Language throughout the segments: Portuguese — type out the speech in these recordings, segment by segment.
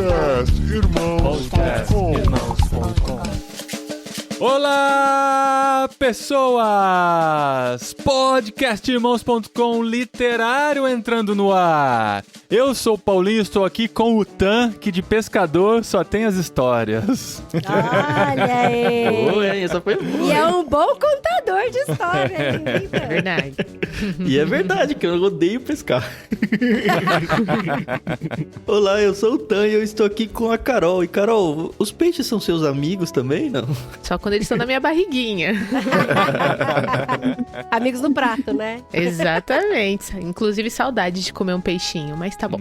Podcastirmãos.com. Olá, pessoas! Podcastirmãos.com literário entrando no ar. Eu sou o Paulinho, estou aqui com o Tan, que de pescador só tem as histórias. Olha aí! Oi, essa foi boa. E é um bom contador de história, hein, Tan? Verdade. E é verdade que eu odeio pescar. Olá, eu sou o Tan e eu estou aqui com a Carol. E Carol, os peixes são seus amigos também, não? Só quando eles estão na minha barriguinha. Amigos no prato, né? Exatamente. Inclusive saudade de comer um peixinho, mas tá bom.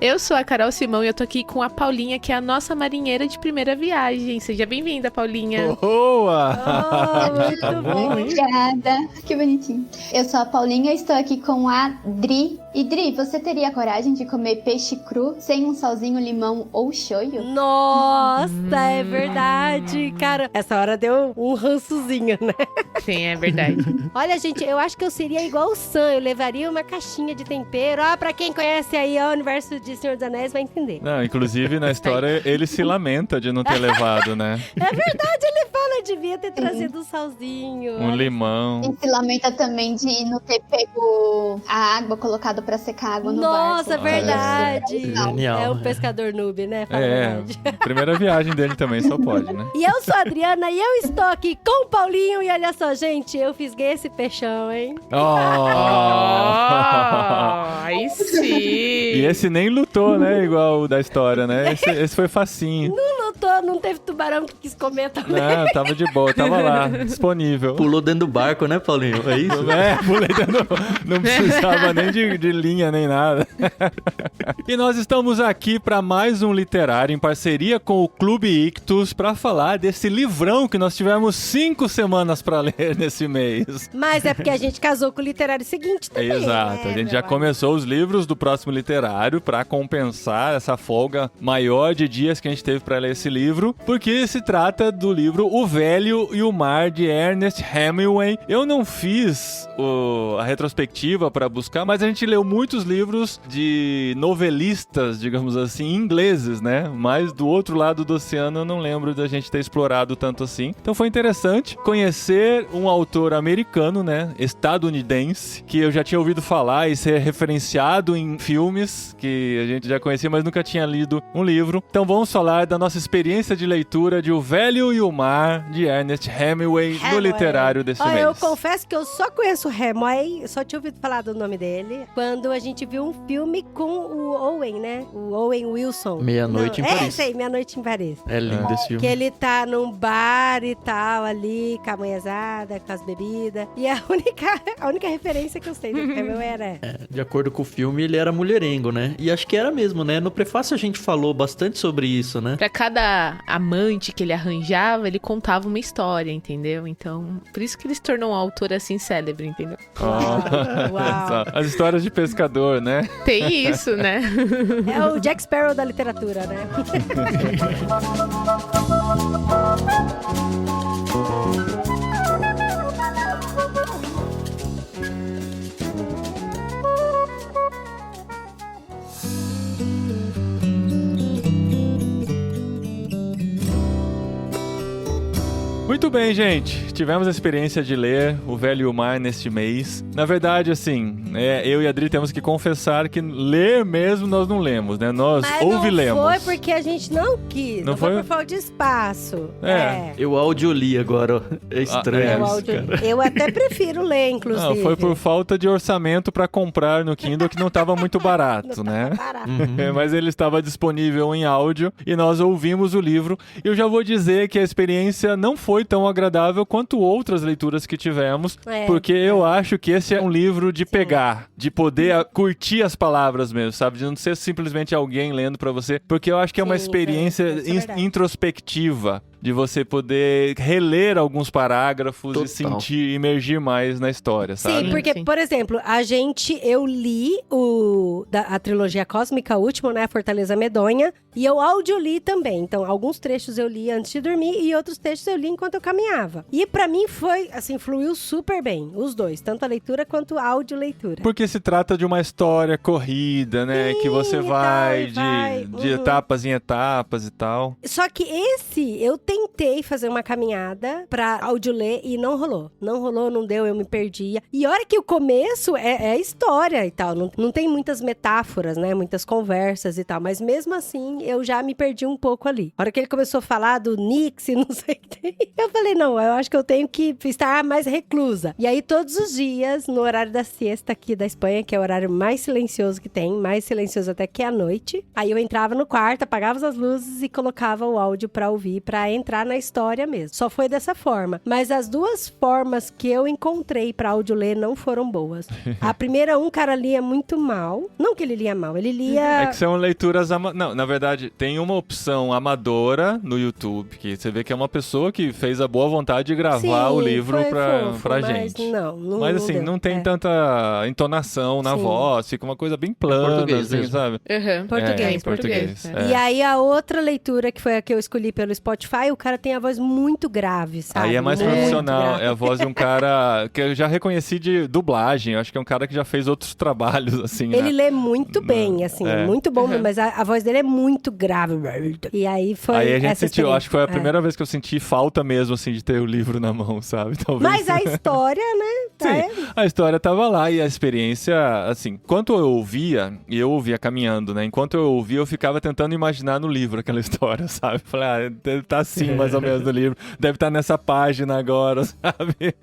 Eu sou a Carol Simão e eu tô aqui com a Paulinha, que é a nossa marinheira de primeira viagem. Seja bem-vinda, Paulinha. Boa! Oh, muito bom. Obrigada, que bonitinho. Eu sou a Paulinha e estou aqui com a Dri. E Dri, você teria coragem de comer peixe cru sem um salzinho, limão ou shoyu? Nossa, é verdade, cara. Essa hora deu um rançozinho, né? Sim, é verdade. Olha, gente, eu acho que eu seria igual o Sam. Eu levaria uma caixinha de tempero. Ah, pra quem conhece aí o universo de Senhor dos Anéis vai entender. Não, inclusive na história ele se lamenta de não ter levado, né? É verdade, ele fala, devia ter trazido um salzinho. Um limão. E se lamenta também de não ter pego a água, colocado pra secar a água no barco. Nossa, verdade. Genial. É um pescador noob, né? Fala a É, verdade. primeira viagem dele também só pode, né? E eu sou a Adriana e eu estou aqui com o Paulinho. E olha só, gente, eu fisguei esse peixão, hein? Aí sim. E esse nem lutou, né? Igual o da história, né? Esse foi facinho. Não lutou, não teve tubarão que quis comer também. Não, tava de boa, tava lá, disponível. Pulou dentro do barco, né, Paulinho? É isso? É, pulei dentro, não precisava nem de linha, nem nada. E nós estamos aqui para mais um literário em parceria com o Clube Ictus para falar desse livrão que nós tivemos 5 semanas para ler nesse mês. Mas é porque a gente casou com o literário seguinte também. Exato, né, a gente já meu começou os livros do próximo literário para compensar essa folga maior de dias que a gente teve para ler esse livro, porque se trata do livro O Velho e o Mar, de Ernest Hemingway. Eu não fiz a retrospectiva para buscar, mas a gente leu muitos livros de novelistas, digamos assim, ingleses, né? Mas do outro lado do oceano eu não lembro da gente ter explorado tanto assim. Então foi interessante conhecer um autor americano, né? Estadunidense, que eu já tinha ouvido falar e ser referenciado em filmes que a gente já conhecia, mas nunca tinha lido um livro. Então vamos falar da nossa experiência de leitura de O Velho e o Mar, de Ernest Hemingway, no literário desse mês. Eu confesso que eu só conheço o Hemingway, só tinha ouvido falar do nome dele, quando a gente viu um filme com o Owen, né? O Owen Wilson. Meia-Noite em Paris. É, sei, Meia-Noite em Paris. É lindo esse filme. Que ele tá num bar e tal, ali, com a manhezada, com as bebidas. E a única referência que eu sei do Hemingway era... De acordo com o filme, ele era mulherengo, né? E acho que era mesmo, né? No prefácio a gente falou bastante sobre isso, né? Pra cada amante que ele arranjava, ele contava uma história, entendeu? Então, por isso que ele se tornou um autor assim célebre, entendeu? Uau. As histórias de pescador, né? Tem isso, né? É o Jack Sparrow da literatura, né? Muito bem, gente. Tivemos a experiência de ler O Velho e o Mar neste mês. Na verdade, assim, eu e a Adri temos que confessar que ler mesmo nós não lemos, né? Nós ouvi-lemos. Não foi porque a gente não quis. Não foi por falta de espaço. Eu audioli agora, ó. É estranho isso, cara. Eu até prefiro ler, inclusive. Não, foi por falta de orçamento para comprar no Kindle, que não estava muito barato, né? Barato. Mas ele estava disponível em áudio e nós ouvimos o livro. E eu já vou dizer que a experiência não foi tão agradável quanto outras leituras que tivemos, porque eu acho que esse é um livro de pegar, de poder curtir as palavras mesmo, sabe? De não ser simplesmente alguém lendo pra você, porque eu acho que é uma experiência introspectiva. de você poder reler alguns parágrafos e Total. imergir mais na história, sabe? Sim, porque, Sim. por exemplo, eu li a trilogia cósmica, o último, né, Fortaleza Medonha, e eu audioli também. Então, alguns trechos eu li antes de dormir e outros trechos eu li enquanto eu caminhava. E pra mim foi, assim, fluiu super bem, os dois, tanto a leitura quanto a audioleitura. Porque se trata de uma história corrida, né? Sim, que você e vai tal, de etapas em etapas e tal. Só que eu tentei fazer uma caminhada pra audioler e não rolou. Não rolou, não deu, eu me perdia. E a hora que o começo é história e tal, não tem muitas metáforas, né? Muitas conversas e tal, mas mesmo assim eu já me perdi um pouco ali. A hora que ele começou a falar do Nix e não sei o que tem, eu falei, não, eu acho que eu tenho que estar mais reclusa. E aí todos os dias, no horário da siesta aqui da Espanha, que é o horário mais silencioso que tem, mais silencioso até que é a noite, aí eu entrava no quarto, apagava as luzes e colocava o áudio pra ouvir, pra entrar na história mesmo. Só foi dessa forma. Mas as duas formas que eu encontrei pra áudio ler não foram boas. A primeira, um cara lia muito mal. Não que ele lia mal, ele lia... É que são leituras... Não, na verdade, tem uma opção amadora no YouTube, que você vê que é uma pessoa que fez a boa vontade de gravar o livro foi pra fofo, mas gente. Não Mas assim, deu. não tem tanta entonação na Sim. voz, fica uma coisa bem plana, português assim, mesmo. sabe? Uhum. Português, português. É. E aí a outra leitura, que foi a que eu escolhi pelo Spotify, o cara tem a voz muito grave, sabe? Aí é mais Muito profissional, grave. é a voz de um cara que eu já reconheci de dublagem, eu acho que é um cara que já fez outros trabalhos, assim, Ele né? lê muito bem, assim, É. muito bom, Uhum. mas a voz dele é muito grave. E aí foi Aí a gente essa sentiu, acho que foi a experiência. primeira vez que eu senti falta mesmo, assim, de ter o livro na mão, sabe? Talvez. Mas a história, né? Sim, a história tava lá e a experiência, assim, enquanto eu ouvia, e eu ouvia caminhando, né? Enquanto eu ouvia, eu ficava tentando imaginar no livro aquela história, sabe? Falei, deve estar assim, mais ou menos, no livro. Deve estar nessa página agora, sabe?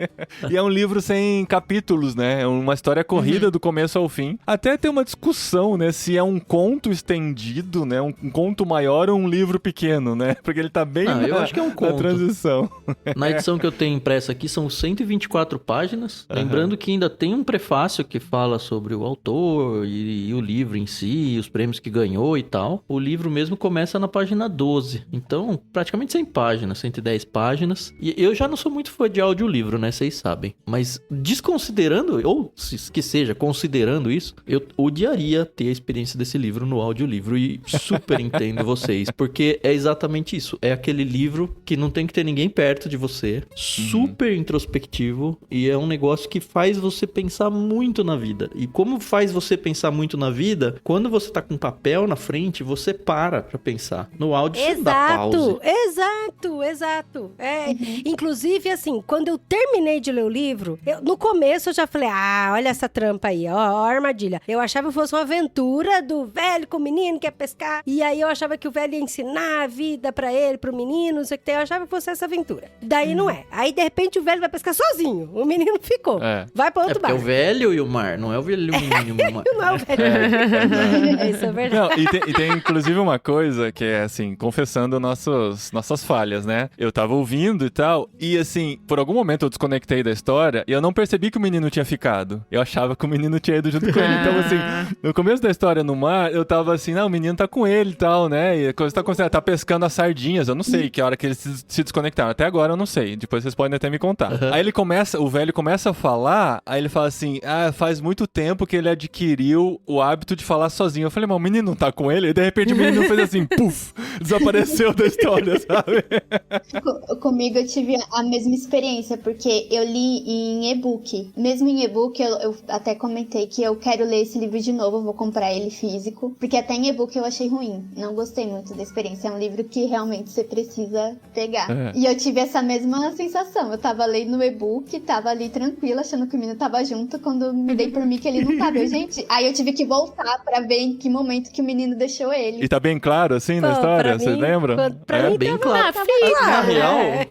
E é um livro sem capítulos, né? É uma história corrida do começo ao fim. Até tem uma discussão, né? Se é um conto estendido, né? Um conto maior ou um livro pequeno, né? Porque ele tá bem Eu acho que é um na conto. transição. Na edição que eu tenho impressa aqui são 124 páginas. Lembrando que ainda tem um prefácio que fala sobre o autor e o livro em si, os prêmios que ganhou e tal. O livro mesmo começa na página 12. Então, praticamente 100 páginas, 110 páginas. E eu já não sou muito fã de audiolivro, né? Vocês sabem. Mas desconsiderando, ou que seja, considerando isso, eu odiaria ter a experiência desse livro no audiolivro. E super entendo vocês, porque é exatamente isso. É aquele livro que não tem que ter ninguém perto de você, super introspectivo, e é um negócio que faz você pensar muito na vida. E como faz você pensar muito na vida, quando você tá com papel na frente, você para pra pensar. No áudio você dá pause. Exato. Inclusive, assim, quando eu terminei de ler o livro, no começo eu já falei, olha essa trampa aí, ó, a armadilha. Eu achava que fosse uma aventura do velho com o menino que ia pescar, e aí eu achava que o velho ia ensinar a vida pra ele, pro menino, não sei o que tem, eu achava que fosse essa aventura. Daí não é. Aí, de repente, o velho vai pescar sozinho, o menino ficou. É. Vai pra É outro porque é o barco. velho e o mar, não é o velho e o menino e o mar. Não é o velho. Isso é verdade. Não, e tem inclusive uma coisa que é assim, confessando nossas falhas, né? Eu tava ouvindo e tal, e assim, por algum momento eu desconectei da história e eu não percebi que o menino tinha ficado. Eu achava que o menino tinha ido junto com ele. Então, assim, no começo da história no mar, eu tava assim, não, o menino tá com ele e tal, né? E a coisa tá acontecendo, tá pescando as sardinhas. Eu não sei que hora que eles se desconectaram. Até agora eu não sei. Depois vocês podem até me contar. Aí o velho começa a falar, aí ele fala assim, faz muito tempo que ele adquiriu o hábito de falar sozinho. Eu falei, mas o menino não tá com ele? E de repente o menino fez assim, puf, desapareceu da história, sabe? Comigo eu tive a mesma experiência, porque eu li em e-book. Mesmo em e-book, eu até comentei que eu quero ler esse livro de novo, eu vou comprar ele físico, porque até em e-book eu achei ruim. Não gostei muito da experiência. É um livro que realmente você precisa pegar. E eu tive essa mesma sensação. Eu tava lendo no e-book, tava ali tranquila, achando que o menino tava junto, quando me dei por mim que ele não tava. Gente, aí eu tive que voltar pra ver em que momento que o menino deixou ele. E tá bem claro, assim, na Pô, história? pra Vocês mim, lembram? pra mim bem tava claro. tava Na claro, real, né?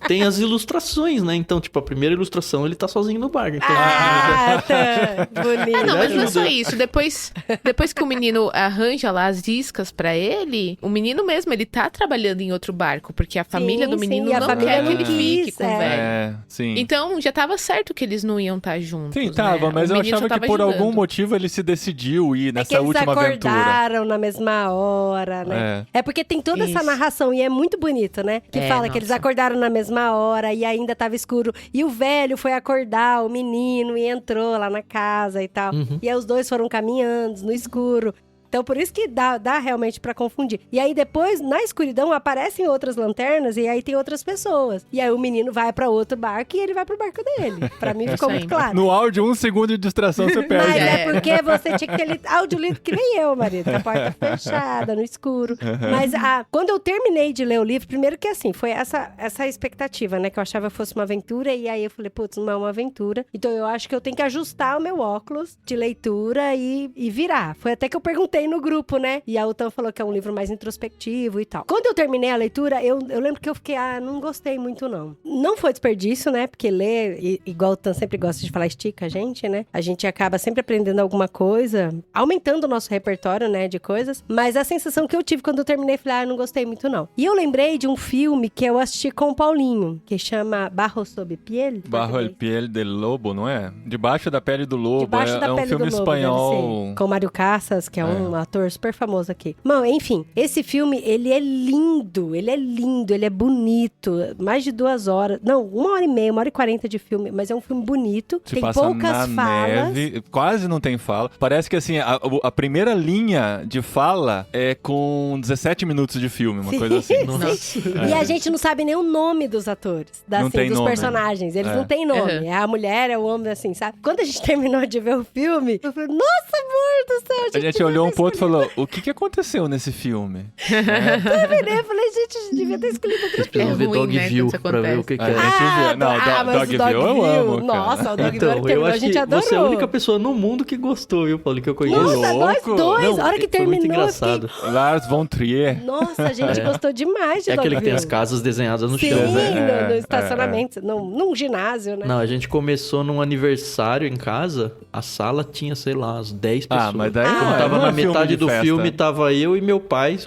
tem as ilustrações, né? Então, tipo, a primeira ilustração, ele tá sozinho no bar. Então, Tá. Bonito. Não, mas não é ajuda. só isso. Depois que o menino arranja lá as iscas pra ele, o menino mesmo, ele tá trabalhando em outro barco, porque a família do menino sim, a não família quer não que ele fique quis, com o velho. É, sim. Então, já tava certo que eles não iam estar juntos, Sim, tava, né? mas O eu menino achava só que tava por ajudando. algum motivo ele se decidiu ir É que nessa eles última aventura. acordaram na mesma hora, né? É porque tem toda essa Isso. narração e é muito bonito, né? Que fala que eles nossa. acordaram na mesma hora e ainda tava escuro. E o velho foi acordar o menino e entrou lá na casa e tal. E aí os dois foram caminhando no escuro. Então, por isso que dá realmente pra confundir. E aí, depois, na escuridão, aparecem outras lanternas e aí tem outras pessoas. E aí, o menino vai pra outro barco e ele vai pro barco dele. Pra mim, ficou Isso muito aí. claro. No áudio, 1 segundo de distração você perde. Mas né? é porque você tinha que ter lido áudio lido que nem eu, marido. Com a porta fechada, no escuro. Mas quando eu terminei de ler o livro, primeiro que assim, foi essa expectativa, né? Que eu achava que fosse uma aventura. E aí eu falei, putz, não é uma aventura. Então eu acho que eu tenho que ajustar o meu óculos de leitura e virar. Foi até que eu perguntei no grupo, né? E a Utan falou que é um livro mais introspectivo e tal. Quando eu terminei a leitura, eu lembro que eu fiquei, não gostei muito, não. Não foi desperdício, né? Porque ler, igual a Utan sempre gosta de falar, estica a gente, né? A gente acaba sempre aprendendo alguma coisa, aumentando o nosso repertório, né? De coisas. Mas a sensação que eu tive quando eu terminei, falei, não gostei muito, não. E eu lembrei de um filme que eu assisti com o Paulinho, que chama Barro sob Piel. Barro el piel del lobo, não é? Debaixo da pele do lobo. Debaixo da é um pele filme do lobo, deve espanhol. ser. Com Mário Casas, que é um ator super famoso aqui. Mano, enfim, esse filme, ele é lindo, ele é bonito. Mais de 2 horas. Não, 1h30, 1h40 de filme, mas é um filme bonito. Se tem passa poucas na falas. neve, quase não tem fala. Parece que assim, a primeira linha de fala é com 17 minutos de filme, uma coisa assim. Nossa. E a gente não sabe nem o nome dos atores, Não tem dos nome. personagens. Eles É. não têm nome. Uhum. É a mulher, é o homem, assim, sabe? Quando a gente terminou de ver o filme, eu falei, nossa, amor do céu, A gente olhou um pro outro e falou, o que aconteceu nesse filme? Eu falei, gente, a gente devia ter escolhido outro Vocês precisam ver ruim, né, Dogville quando isso pra ver o que, que A é. gente vê. Não, mas o Dogville eu amo, cara. Nossa, o Dogville Então, que eu terminou, a acho gente que adorou. você é a única pessoa no mundo que gostou, viu, Paulo? Que eu conheço. Nossa, nós louco. dois, Não, a hora que foi muito terminou, eu fiquei... engraçado. Lars von Trier. Nossa, a gente gostou demais de É aquele que tem Dogville. as casas desenhadas no Sim, chão, né? no estacionamento, num ginásio, né? Não, a gente começou num aniversário em casa, a sala tinha, sei lá, umas 10 pessoas. Mas daí Quando não é- tava não é na metade de do festa. filme, tava eu e meu pai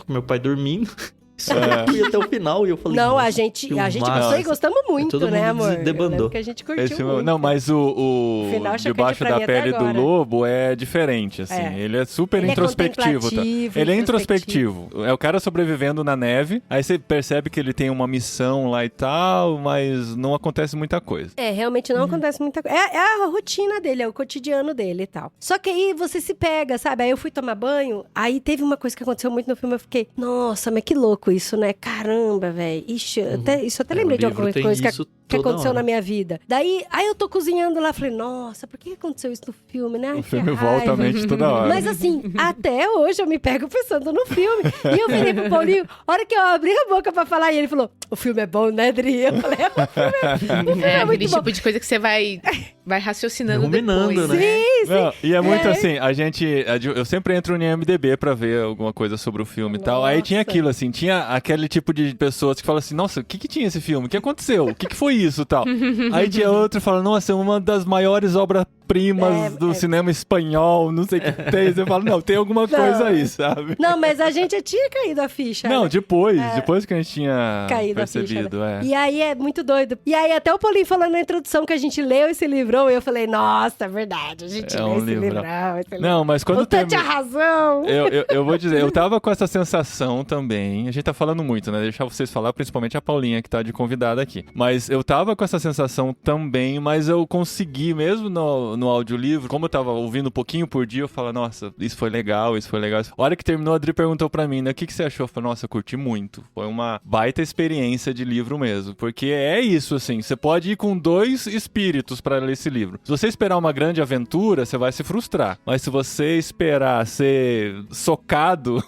dormindo. Só que ia até o final e eu falei, Não, nossa, a gente filmaço. gostou e gostamos muito, Todo né, mundo amor? debandou. Eu lembro que a gente curtiu Esse- muito. não, mas o Final chocante Debaixo pra da mim até Pele do agora. Lobo é diferente, assim. É. Ele é super Ele é introspectivo. Tá? contemplativo, Ele é introspectivo. É o cara sobrevivendo na neve, aí você percebe que ele tem uma missão lá e tal, mas não acontece muita coisa. É, realmente não acontece muita coisa. É a rotina dele, é o cotidiano dele e tal. Só que aí você se pega, sabe? Aí eu fui tomar banho, aí teve uma coisa que aconteceu muito no filme, eu fiquei, nossa, mas que louco isso, né? Caramba, velho. Ixi, isso eu até lembrei de alguma coisa que aconteceu na minha vida. Daí, aí eu tô cozinhando lá, falei, nossa, por que aconteceu isso no filme, né? Ai, O que filme raiva. volta a mente toda hora. Mas assim, até hoje eu me pego pensando no filme. E eu virei pro Paulinho, a hora que eu abri a boca pra falar, e ele falou, o filme é bom, né, Dri? Eu falei, o filme É é muito aquele bom. tipo de coisa que você vai raciocinando Ruminando, depois, né? né? Não, e é muito assim, eu sempre entro no IMDb pra ver alguma coisa sobre o filme e tal. Aí tinha Nossa. aquilo, assim, tinha aquele tipo de pessoas que falam assim, nossa, o que tinha esse filme? O que aconteceu? O que foi isso e tal? Aí tinha outro que fala, nossa, é uma das maiores obras-primas do cinema espanhol, não sei o que tem. Você fala, não, tem alguma coisa aí, sabe? Não, mas a gente já tinha caído a ficha. Não, né? depois que a gente tinha Caído a ficha, percebido, né? é. E aí é muito doido. E aí até o Paulinho falando na introdução que a gente leu esse livrão, e eu falei, nossa, é verdade, a gente É leu um esse livrão. livrão. Esse Não, mas quando o Tante tinha razão. Eu vou dizer, eu tava com essa sensação também. A gente tá falando muito, né? Deixar vocês falar, principalmente a Paulinha, que tá de convidada aqui. Mas eu tava com essa sensação também, mas eu consegui, mesmo no audiolivro, como eu tava ouvindo um pouquinho por dia, eu falo, nossa, isso foi legal, isso foi legal. A hora que terminou, a Adri perguntou pra mim, né? O que você achou? Eu falei, nossa, eu curti muito. Foi uma baita experiência de livro mesmo. Porque é isso, assim, você pode ir com 2 espíritos pra ler esse livro. Se você esperar uma grande aventura, você vai se frustrar. Mas se você esperar ser socado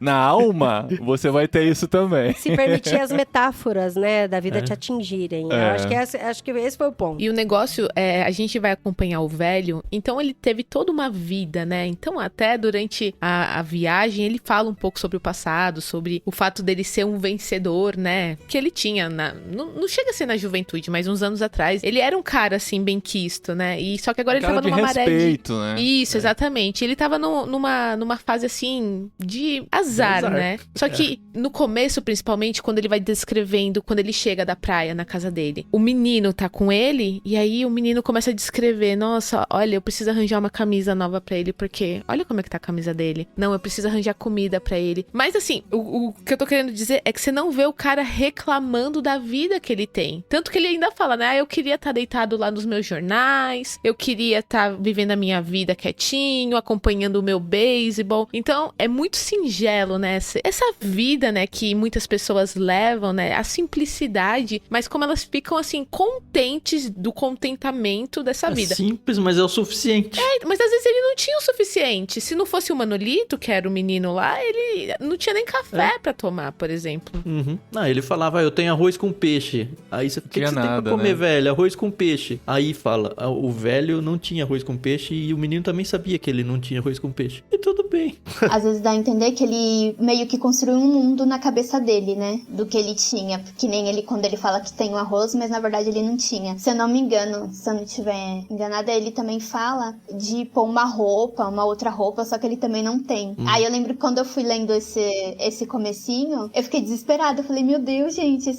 na alma, você vai ter isso também. Se permitir as metáforas, né, da vida te atingirem. interagirem. Eu acho que esse foi o ponto. E o negócio, a gente vai acompanhar o velho, então ele teve toda uma vida, né? Então até durante a viagem, ele fala um pouco sobre o passado, sobre o fato dele ser um vencedor, né? Que ele tinha, não chega a ser na juventude, mas uns anos atrás, ele era um cara, assim, bem quisto, né? E só que agora ele tava numa maré de respeito, né? Isso, exatamente. Ele tava numa fase, assim, de azar, né? Só que no começo, principalmente, quando ele vai descrevendo, quando ele chega da praia na casa dele, o menino tá com ele, e aí o menino começa a descrever, nossa, olha, eu preciso arranjar uma camisa nova pra ele, porque olha como é que tá a camisa dele. Não, eu preciso arranjar comida pra ele. Mas assim, o que eu tô querendo dizer é que você não vê o cara reclamando da vida que ele tem. Tanto que ele ainda fala, né, eu queria estar deitado lá nos meus jornais, eu queria estar vivendo a minha vida quietinho, acompanhando o meu beisebol. Então, é muito singelo, né, essa vida, né, que muitas pessoas levam, né, a simplicidade, mas como elas ficam, assim, contentes do contentamento dessa vida. É simples, mas é o suficiente. Mas às vezes ele não tinha o suficiente. Se não fosse o Manolito, que era o menino lá, ele não tinha nem café pra tomar, por exemplo. Uhum. Ele falava, eu tenho arroz com peixe. Aí você, o que você tem pra comer, velho? Arroz com peixe. Aí fala, o velho não tinha arroz com peixe e o menino também sabia que ele não tinha arroz com peixe. E tudo bem. Às vezes dá a entender que ele meio que construiu um mundo na cabeça dele, né? Do que ele tinha. Que nem ele, quando ele fala que tem o arroz, mas na verdade ele não tinha. Se eu não me engano, se eu não estiver enganada, ele também fala de pôr uma outra roupa, só que ele também não tem. Aí eu lembro que quando eu fui lendo esse comecinho, eu fiquei desesperada. Eu falei, meu Deus, gente,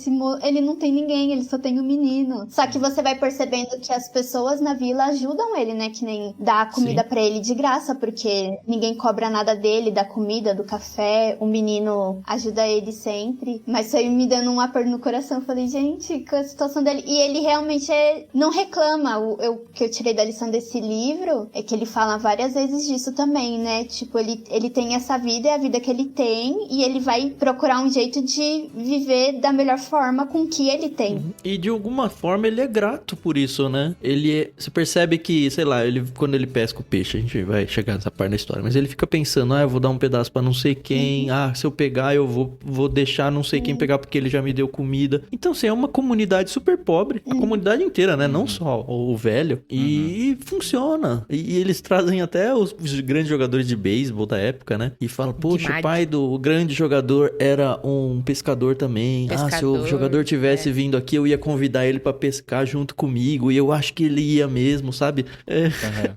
ele não tem ninguém, ele só tem um menino. Só que você vai percebendo que as pessoas na vila ajudam ele, né? Que nem dá comida pra ele de graça, porque ninguém cobra nada dele, da comida, do café. O menino ajuda ele sempre. Mas isso aí me dando um aperto no coração. Eu falei, gente, que a situação dele... E ele realmente não reclama. O que eu tirei da lição desse livro é que ele fala várias vezes disso também, né? Tipo, ele tem essa vida, é a vida que ele tem, e ele vai procurar um jeito de viver da melhor forma com o que ele tem. E de alguma forma ele é grato por isso, né? Você percebe que, sei lá, quando ele pesca o peixe, a gente vai chegar nessa parte da história, mas ele fica pensando, eu vou dar um pedaço pra não sei quem, se eu pegar eu vou deixar não sei quem pegar porque ele já me deu comida. Então, assim, é uma comunidade super pobre, a comunidade inteira, né? Não só o velho. E funciona. E eles trazem até os grandes jogadores de beisebol da época, né? E falam, poxa, o pai do grande jogador era um pescador também. Se o jogador tivesse vindo aqui, eu ia convidar ele pra pescar junto comigo. E eu acho que ele ia mesmo, sabe?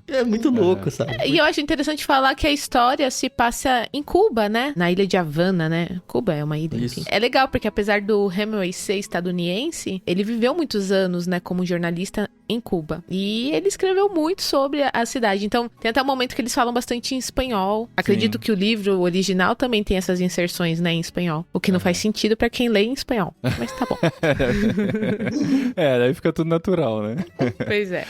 É muito louco, sabe? E eu acho interessante falar que a história se passa em Cuba, né? Na ilha de Havana, né? Cuba é uma ilha, enfim. É legal, porque apesar do Hemingway ser estadunidense, ele viveu muitos anos, né, como jornalista em Cuba. E ele escreveu muito sobre a cidade. Então, tem até um momento que eles falam bastante em espanhol. Acredito que o livro original também tem essas inserções, né, em espanhol. O que não faz sentido pra quem lê em espanhol. Mas tá bom. Daí fica tudo natural, né? Pois é.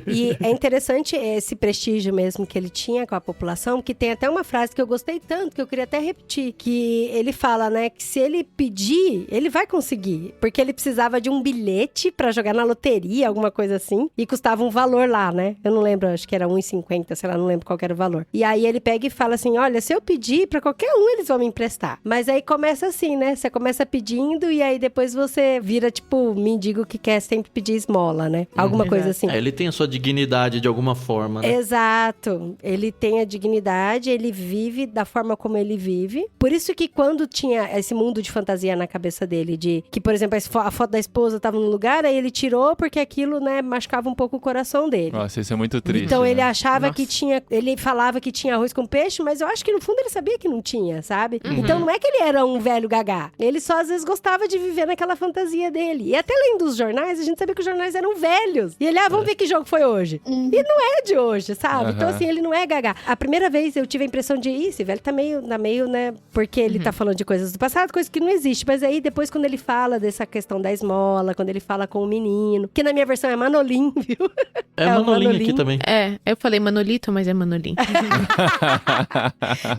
E é interessante esse prestígio mesmo que ele tinha com a população, que tem até uma frase que eu gostei tanto, que eu queria até repetir, que ele fala, né, que se ele pedir, ele vai conseguir. Porque ele precisava de um bilhete pra jogar na loteria, alguma coisa assim, e custava um valor lá, né? Eu não lembro, acho que era R$1,50, sei lá, não lembro qual era o valor. E aí ele pega e fala assim, olha, se eu pedir pra qualquer um, eles vão me emprestar. Mas aí começa assim, né? Você começa pedindo e aí depois você vira, tipo, mendigo que quer sempre pedir esmola, né? Alguma coisa assim. Ele tem a sua dignidade de alguma forma, né? Exato. Ele tem a dignidade, ele vive da forma como ele vive. Por isso que quando tinha esse mundo de fantasia na cabeça dele, de que, por exemplo, a foto da esposa tava no lugar, aí ele tirou porque aquilo, né, machucava um pouco o coração dele. Nossa, isso é muito triste. Então ele né? achava que tinha... Ele falava que tinha arroz com peixe, mas eu acho que no fundo ele sabia que não tinha, sabe? Então não é que ele era um velho gagá. Ele só às vezes gostava de viver naquela fantasia dele. E até além dos jornais, a gente sabia que os jornais eram velhos. E ele, vamos ver que jogo foi hoje. E não é de hoje, sabe? Então assim, ele não é gagá. A primeira vez eu tive a impressão de, esse velho tá meio, né? Porque ele tá falando de coisas do passado, coisas que não existem. Mas aí depois quando ele fala dessa questão da esmola, quando ele fala com o menino, que na minha versão é Manolim, viu? É Manolim aqui também. Eu falei Manolito, mas é Manolim.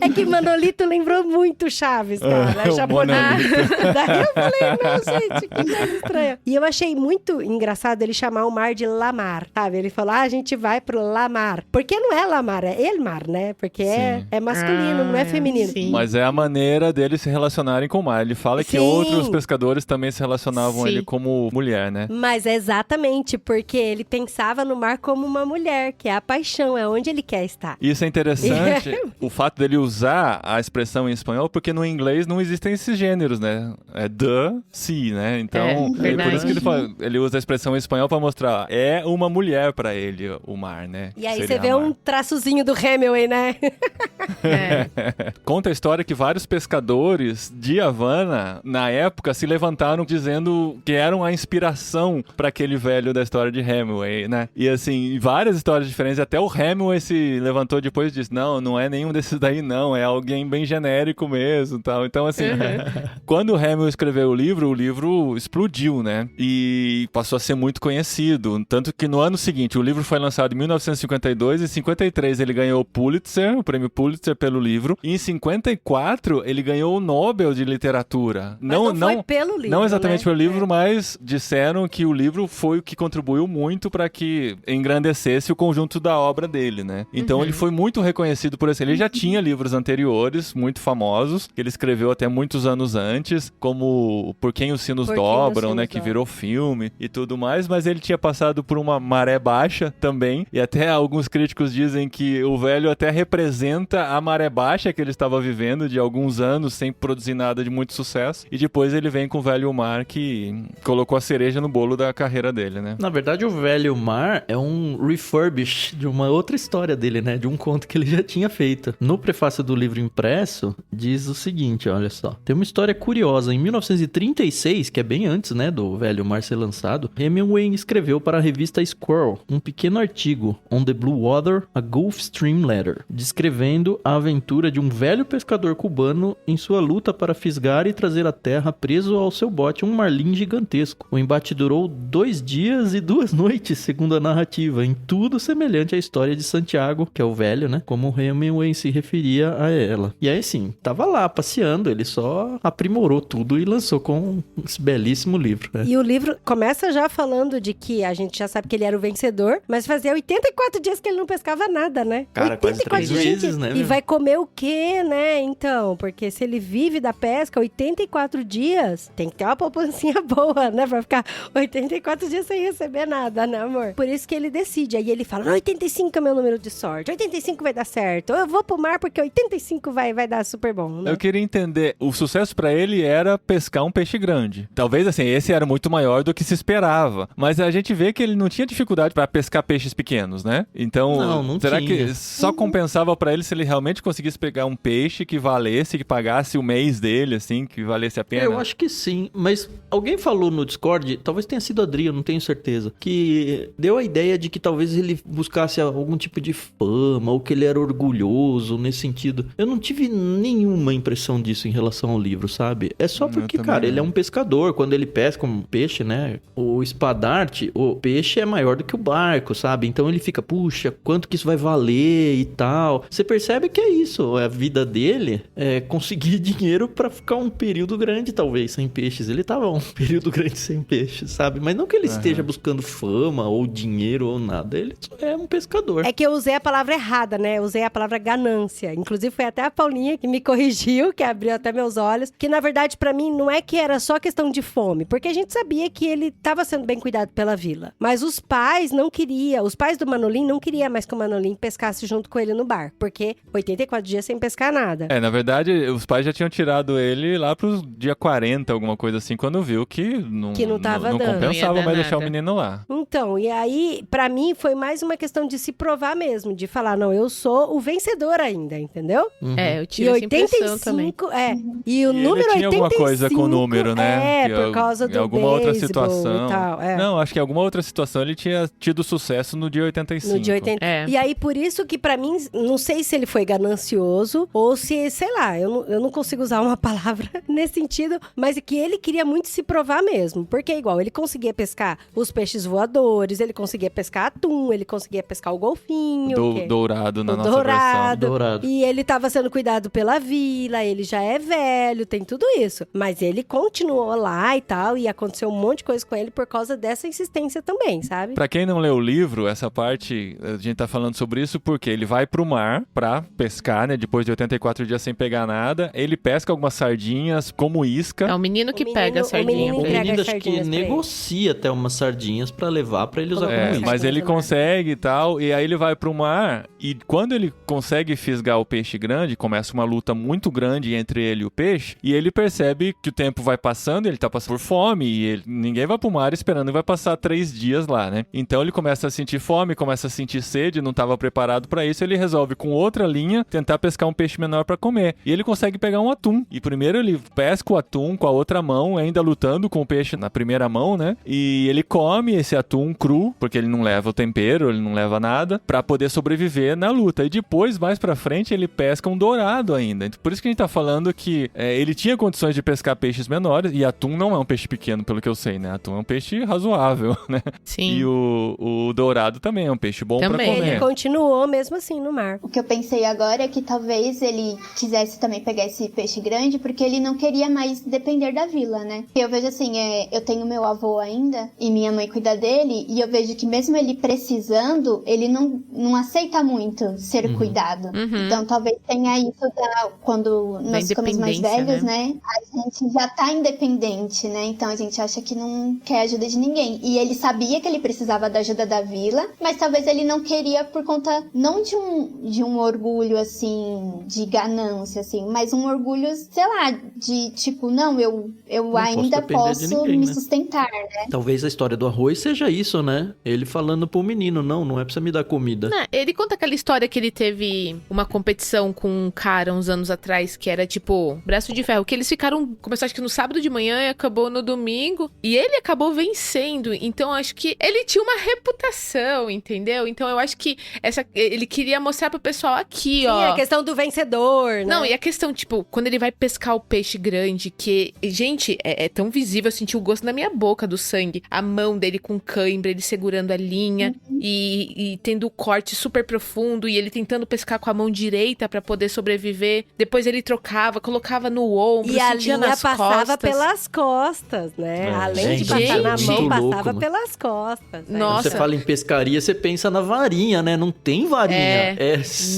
É que Manolito lembrou muito Chaves, cara. Japonês. Daí eu falei, não, gente, que coisa estranha. E eu achei muito engraçado ele chamar o mar de Lamar, sabe? Ele falou, a gente vai pro Lamar. Porque não é Lamar, é Elmar, né? Porque é masculino, não é feminino. Mas é a maneira deles se relacionarem com o mar. Ele fala que outros pescadores também se relacionavam ele como mulher, né? Mas é exatamente porque ele pensava no mar como uma mulher, que é a paixão, é onde ele quer estar. Isso é interessante, o fato dele usar a expressão em espanhol, porque no inglês não existem esses gêneros, né? É the sea, né? Então, por isso que ele usa a expressão em espanhol pra mostrar, é uma mulher pra ele, o mar, né? E aí Seria você vê amar. um traçozinho do Hemingway, né? Conta a história que vários pescadores de Havana, na época, se levantaram dizendo que eram a inspiração pra aquele velho da história de Hemingway, né? E assim, várias histórias diferentes, até o Hemingway se levantou depois e disse, não é nenhum desses daí não, é alguém bem genérico mesmo, tal. Então assim, quando o Hemingway escreveu o livro explodiu, né? E passou a ser muito conhecido, tanto que no ano seguinte, o livro foi lançado em 1952 e em 53 ele ganhou o Pulitzer, o prêmio Pulitzer pelo livro, e em 54 ele ganhou o Nobel de Literatura. Mas não foi pelo livro, não exatamente né? pelo livro, mas disseram que o livro foi o que contribuiu muito para que engrandecesse o conjunto da obra dele, né? Então ele foi muito reconhecido por isso. Ele já tinha livros anteriores, muito famosos, que ele escreveu até muitos anos antes, como Por Quem os Sinos Dobram, né? Que virou filme e tudo mais, mas ele tinha passado por uma maré baixa também, e até alguns críticos dizem que o velho até representa a maré baixa que ele estava vivendo de alguns anos sem produzir nada de muito sucesso, e depois ele vem com o Velho Mar que colocou a cereja no bolo da carreira dele, né? Na verdade, o Velho Mar é um refurbish de uma outra história dele, né? De um conto que ele já tinha feito. No prefácio do livro impresso, diz o seguinte, olha só. Tem uma história curiosa. Em 1936, que é bem antes, né, do Velho Mar ser lançado, Hemingway escreveu para a revista Squirrel um pequeno artigo, On the Blue Water, a Gulf Stream Letter, descrevendo a aventura de um velho pescador cubano em sua luta para fisgar e trazer à terra preso ao seu bote um marlim gigantesco. O embate durou 2 dias e 2 noites, segundo a narrativa, em tudo semelhante à história de Santiago, que é o velho, né? Como Hemingway se referia a ela. E aí, sim, tava lá passeando, ele só aprimorou tudo e lançou com esse belíssimo livro, né? E o livro começa já falando de que a gente já sabe que ele era o vencedor, mas fazia 84 dias que ele não pescava nada, né? Cara, quase 3 meses, né? E vai comer o quê, né? Então, porque se ele vive da pesca 84 dias, tem que ter uma poupancinha boa, né? Pra ficar 84 dias sem receber nada, né, amor? Por isso que ele decide. Aí ele fala, 85 é meu número de sorte, 85 vai dar certo. Eu vou pro mar porque 85 vai dar super bom, né? Eu queria entender, o sucesso pra ele era pescar um peixe grande. Talvez, assim, esse era muito maior do que se esperava. Mas a gente vê que ele não tinha dificuldade pra pescar peixes pequenos, né? Então, não será tinha. que só compensava pra ele se ele realmente conseguisse pegar um peixe que valesse, que pagasse o mês dele, assim, que valesse a pena? Eu acho que sim, mas alguém falou no Discord, talvez tenha sido Adri, eu não tenho certeza, que deu a ideia de que talvez ele buscasse algum tipo de fama, ou que ele era orgulhoso nesse sentido. Eu não tive nenhuma impressão disso em relação ao livro, sabe? É só porque, cara, ele é um pescador, quando ele pesca um peixe, né, o espadarte, o peixe é maior do que o barco, sabe? Então ele fica, puxa, quanto que isso vai valer e tal. Você percebe que é isso, a vida dele é conseguir dinheiro pra ficar um período grande, talvez, sem peixes. Ele tava um período grande sem peixes, sabe? Mas não que ele esteja buscando fama ou dinheiro ou nada, ele só é um pescador. É que eu usei a palavra errada, né? Eu usei a palavra ganância. Inclusive, foi até a Paulinha que me corrigiu, que abriu até meus olhos. Que, na verdade, pra mim, não é que era só questão de fome. Porque a gente sabia que ele tava sendo bem cuidado pela vila. Mas os pais não queriam. Os pais do Manolim não queriam mais que o Manolim pescasse junto com ele no bar. Porque 84 dias sem pescar nada. Na verdade, os pais já tinham tirado ele lá pro dia 40, alguma coisa assim, quando viu que não tava não dando. compensava Não ia dar mais deixar o nada. menino lá. Então, e aí, pra mim, foi mais uma questão de se provar mesmo. De falar, não, eu sou o vencedor ainda, entendeu? É, eu E tive essa impressão também. 85, E o E número ele tinha 85... alguma coisa com o número, né? É, por causa do em alguma outra beisebol situação. e tal. Não, acho que em alguma outra situação ele tinha tido sucesso no dia 85. No dia 80. É. E aí, por isso que pra mim, não sei se ele foi ganancioso ou se, sei lá, eu não consigo usar uma palavra nesse sentido, mas que ele queria muito se provar mesmo. Porque é igual, ele conseguia pescar os peixes voadores, ele conseguia pescar atum, ele conseguia pescar o golfinho. Dourado na O nossa dourado. Dourado. E ele tava sendo cuidado pela vila, ele já é velho, tem tudo isso. Mas ele continuou lá e tal, e aconteceu um monte de coisa com ele por causa dessa insistência também, sabe? Pra quem não leu o livro, essa parte, a gente tá falando sobre isso porque ele vai pro mar pra pescar, né? Depois de 84 dias sem pegar nada. Ele pesca algumas sardinhas como isca. É o menino que pega a O sardinha menino pra entrega menino as acho que sardinhas pra ele. negocia até umas sardinhas pra levar pra ele usar É, como É, isca. mas ele Coisa, né? consegue e tal, e aí ele vai pro mar, e quando ele consegue fisgar o peixe grande, começa uma luta muito grande entre ele e o peixe, e ele percebe que o tempo vai passando, ele tá passando por fome, e ninguém vai pro mar esperando que vai passar 3 dias lá, né? Então ele começa a sentir fome, começa a sentir sede, não tava preparado pra isso, ele resolve com outra linha tentar pescar um peixe menor pra comer. E ele consegue pegar um atum. E primeiro ele pesca o atum com a outra mão, ainda lutando com o peixe na primeira mão, né? E ele come esse atum cru, porque ele não leva o tempero, ele não leva nada, pra poder sobreviver na luta. E depois, mais pra frente, ele pesca um dourado ainda. Por isso que a gente tá falando que ele tinha condições de pescar peixes menores, e atum não é um peixe pequeno, pelo que eu sei, né? Atum é um peixe razoável, né? Sim. E o dourado também é um peixe bom pra Também. comer. Ele continuou mesmo assim no mar. O que eu pensei agora é que talvez ele quisesse também pegar esse peixe grande porque ele não queria mais depender da vila, né? Eu vejo assim, eu tenho meu avô ainda e minha mãe cuida dele e eu vejo que mesmo ele precisando, ele não aceita muito ser cuidado. Uhum. Então talvez tenha isso quando nós ficamos mais independência, velhos, né? A gente já tá independente, né? Então a gente acha que não quer ajuda de ninguém. E ele sabia que ele precisava da ajuda da vila, mas talvez ele não queria por conta, não de um orgulho, assim, de ganância, assim, mas um orgulho, sei lá, de tipo, não, eu ainda posso depender de posso ninguém, me né? sustentar, né? Talvez a história do arroz seja isso, né? Ele falando pro menino, não é pra você me dar comida. Não, ele conta aquela história que ele teve uma competição com um cara uns anos atrás, que era tipo braço de ferro, que eles ficaram, começou acho que no sábado de manhã e acabou no domingo, e ele acabou vencendo, então acho que ele tinha uma reputação, entendeu? Então eu acho que ele queria mostrar pro pessoal aqui, Sim, ó. a questão do vencedor, né? Não, e a questão, tipo, quando ele vai pescar o peixe grande, que, gente, é tão visível, eu senti o gosto na minha boca do sangue. A mão dele com cãibra, ele segurando a linha e tendo o corte super profundo e ele tentando pescar com a mão direita pra poder sobreviver. Depois ele trocava, colocava no ombro, E a sentia linha nas passava costas. pelas costas, né? Além de Gente, passar na muito mão, louco, passava mano. pelas costas. né? Nossa. Quando você fala em pescaria, você pensa na varinha, né? Não tem varinha.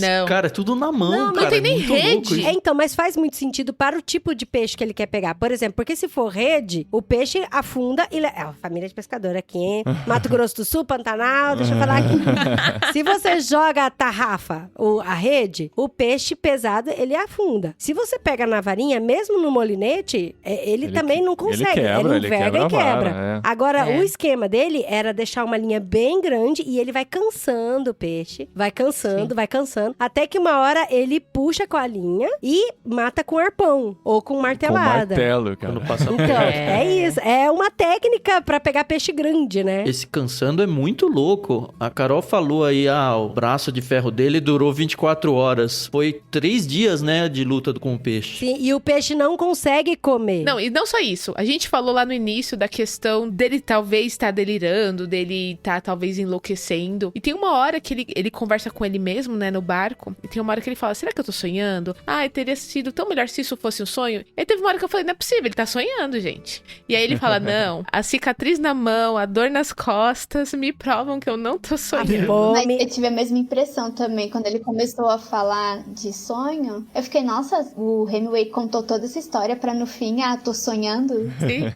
Não. Cara, é tudo na mão, Não cara. tem nem é muito louco rede. isso. Então, mas faz muito sentido para o tipo de peixe que ele quer pegar. Por exemplo, porque se for rede, o peixe afunda e... É uma família de pescador aqui, hein? Mato Grosso do Sul, Pantanal, deixa eu falar aqui. Se você joga a tarrafa, a rede, o peixe pesado, ele afunda. Se você pega na varinha, mesmo no molinete, ele também não consegue. ele enverga quebra e a quebra. vara, Agora, É. o esquema dele era deixar uma linha bem grande e ele vai cansando o peixe. Vai cansando, vai cansando. Até que uma hora ele puxa com a linha e mata com arpão. Ou com Com martelada. martelo, cara. Quando passa Então, é isso. É uma técnica pra pegar peixe grande, né? Esse cansando é muito louco. A Carol falou aí, o braço de ferro dele durou 24 horas. Foi 3 dias, né, de luta com o peixe. Sim, e o peixe não consegue comer. Não, e não só isso. A gente falou lá no início da questão dele talvez estar delirando, dele estar talvez enlouquecendo. E tem uma hora que ele conversa com ele mesmo, né, no barco. E tem uma hora que ele fala, será que eu tô sonhando? Teria sido tão melhor se isso fosse um sonho. E aí teve uma hora que eu falei, não é possível, ele tá sonhando, gente. E aí ele fala, não, a cicatriz na mão, a dor nas costas me provam que eu não tô sonhando. Mas eu tive a mesma impressão também, quando ele começou a falar de sonho. Eu fiquei, nossa, o Hemingway contou toda essa história pra no fim, tô sonhando. Sim.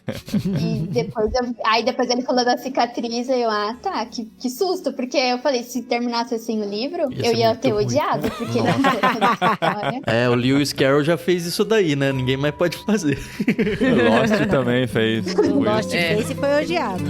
E depois ele falou da cicatriz, e eu, tá, que susto, porque eu falei, se terminasse assim o livro, Ia eu ser ia muito ter ruim. odiado, porque ele contou toda essa história. O Lewis Carroll já fez isso daí, né? Ninguém mais pode fazer. Lost também fez. O Lost É. fez e foi odiado.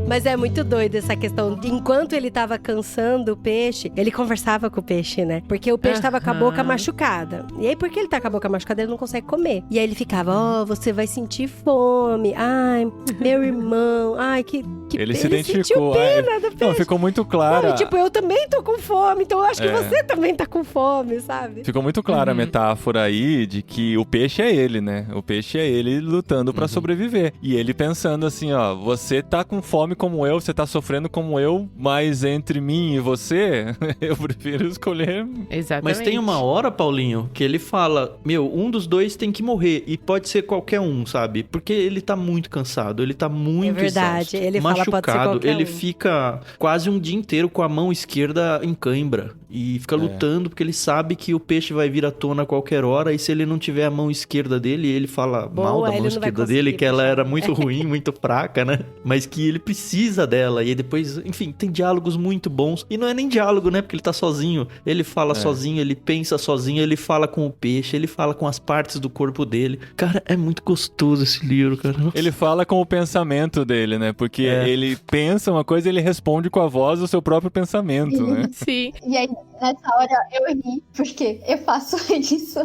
Mas é muito doido essa questão de enquanto ele tava cansando o peixe, ele conversava com o peixe, né? Porque o peixe tava com a boca machucada. E aí, porque ele tá com a boca machucada, ele não consegue comer. E aí ele ficava, você vai sentir fome. Ai, meu irmão. Ai, que Ele se sentiu identificou. pena do peixe. Não, ficou muito claro. Não, e, tipo, eu também tô com fome, então eu acho que É. você também tá com fome, sabe? Ficou muito clara a metáfora aí de que o peixe é ele, né? O peixe é ele lutando pra sobreviver. E ele pensando assim, ó, você tá com fome como eu, você tá sofrendo como eu, mas entre mim e você, eu prefiro escolher... Exatamente. Mas tem uma hora, Paulinho, que ele fala, um dos dois tem que morrer, e pode ser qualquer um, sabe? Porque ele tá muito cansado, ele tá muito É verdade, exausto, ele fala, machucado, pode ser qualquer ele um. fica quase um dia inteiro com a mão esquerda em cãibra, e fica lutando, porque ele sabe que o peixe vai vir à tona a qualquer hora, e se ele não tiver a mão esquerda dele, ele fala mal da ele mão não vai esquerda dele, conseguir que ela puxar. era muito ruim, muito fraca, né? Mas que ele precisa dela, e aí depois, enfim, tem diálogos muito bons, e não é nem diálogo, né? Porque ele tá sozinho, ele fala sozinho, ele pensa sozinho, ele fala com o peixe, ele fala com as partes do corpo dele. Cara, é muito gostoso esse livro, cara. Ele fala com o pensamento dele, né? Porque ele pensa uma coisa e ele responde com a voz do seu próprio pensamento, né? Sim, E aí, nessa hora, eu ri, porque eu faço isso.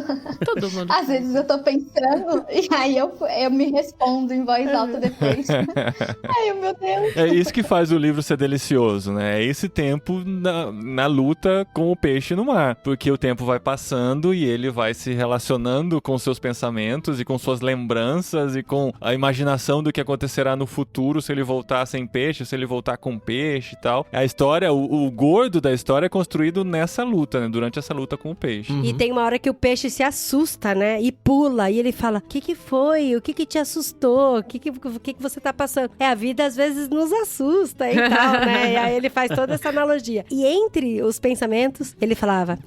todo mundo. Às vezes eu tô pensando, e aí eu me respondo em voz alta depois. Ai, meu Deus. É isso que faz o livro ser delicioso, né? É esse tempo na luta com o peixe no mar. Porque o tempo vai passando e ele vai se relacionando com seus pensamentos e com suas lembranças e com a imaginação do que acontecerá no futuro se ele voltar sem peixe, se ele voltar com peixe e tal. A história, o gordo da história é construído nessa luta, né? Durante essa luta com o peixe. E tem uma hora que o peixe se assusta, né? E pula. E ele fala, o que foi? O que te assustou? O que você tá passando? A vida às vezes nos assusta e tal, né? E aí ele faz toda essa analogia. E entre os pensamentos, ele falava,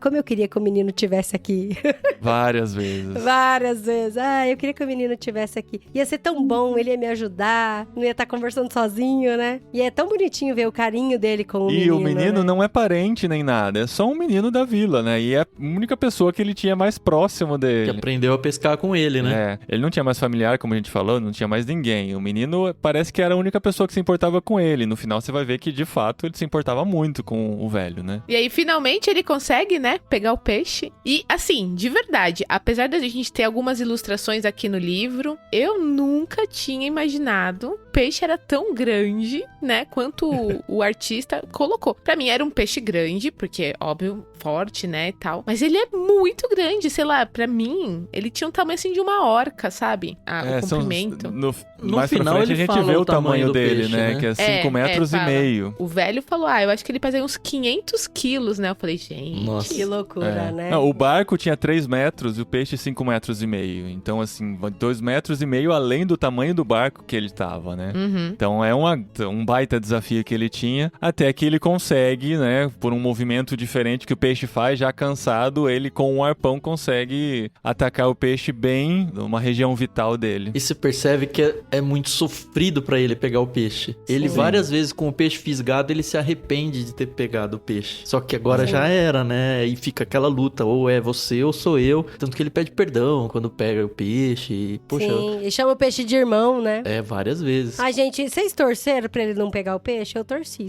como eu queria que o menino tivesse aqui. Várias vezes. Várias vezes. Eu queria que o menino tivesse aqui. Ia ser tão bom, ele ia me ajudar. Não ia estar conversando sozinho, né? E é tão bonitinho ver o carinho dele com o menino. E o menino né? não é parente nem nada, é só um menino da vila, né? E é a única pessoa que ele tinha mais próximo Que dele. aprendeu a pescar com ele, né? Ele não tinha mais familiar, como a gente falou, não tinha mais ninguém. O menino parece que era a única pessoa que se importava com ele. No final você vai ver que, de fato, ele se importava muito com o velho, né? E aí, finalmente, ele consegue, né, pegar o peixe. E, assim, de verdade, apesar da gente ter algumas ilustrações aqui no livro, eu nunca tinha imaginado o peixe era tão grande, né, quanto o artista colocou. Pra mim, era um peixe grande, porque, óbvio, forte, né, e tal. Mas ele é muito grande, sei lá, pra mim, ele tinha um tamanho, assim, de uma orca, sabe? O comprimento. No final mais pra frente ele a gente fala vê o o tamanho tamanho do dele, peixe, né? né? Que é 5 metros e fala. meio. O velho falou, eu acho que ele pesa uns 500 quilos, né? Eu falei, gente... Nossa. Que loucura, né? Não, o barco tinha 3 metros e o peixe 5 metros e meio. Então, assim, 2 metros e meio além do tamanho do barco que ele tava, né? Uhum. Então é um baita desafio que ele tinha, até que ele consegue, né, por um movimento diferente que o peixe faz, já cansado, ele com um arpão consegue atacar o peixe bem numa região vital dele. E você percebe que é muito sofrido pra ele pegar o peixe. Ele várias vezes com o peixe fisgado, ele se arrepende de ter pegado o peixe. Só que agora já era, né? E fica aquela luta, ou é você ou sou eu. Tanto que ele pede perdão quando pega o peixe. E, poxa, Sim, e chama o peixe de irmão, né? várias vezes. Ai, gente, vocês torceram pra ele não pegar o peixe? Eu torci.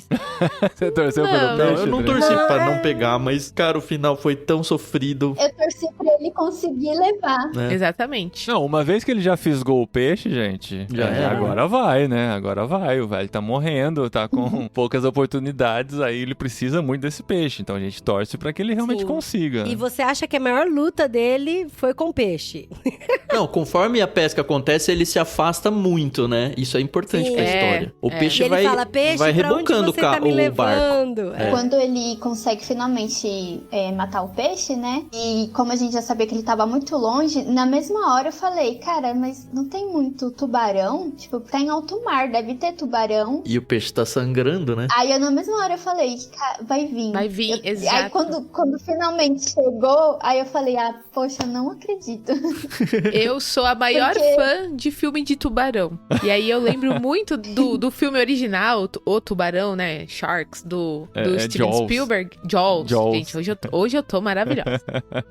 Você torceu pelo Não, peixe? Não, eu não Adriano? torci pra não pegar, mas, cara, o final foi tão sofrido. Eu torci pra ele conseguir levar. Né? Exatamente. Não, uma vez que ele já fisgou o peixe, gente, Já era. agora vai, né? Agora vai. O velho tá morrendo, tá com poucas oportunidades, aí ele precisa muito desse peixe. Então a gente torce pra que ele realmente Sim. consiga. E você acha que a maior luta dele foi com peixe? Não, conforme a pesca acontece, ele se afasta muito, né? Isso é importante Sim. pra É, história. O é. peixe E ele vai, fala, peixe, vai pra onde rebocando você tá me o barco. levando? Quando ele consegue finalmente matar o peixe, né? E como a gente já sabia que ele tava muito longe, na mesma hora eu falei, cara, mas não tem muito tubarão? Tipo, tá em alto mar, deve ter tubarão. E o peixe tá sangrando, né? Aí na mesma hora eu falei, vai vir. Vai vir, exato. Aí quando finalmente chegou, aí eu falei, poxa, eu não acredito. Eu sou a maior Porque- fã de filme de tubarão. E aí eu lembro muito do filme original, O Tubarão, né? Sharks, do Steven Jaws. Spielberg. Jaws. Jaws. Gente, hoje eu tô maravilhosa.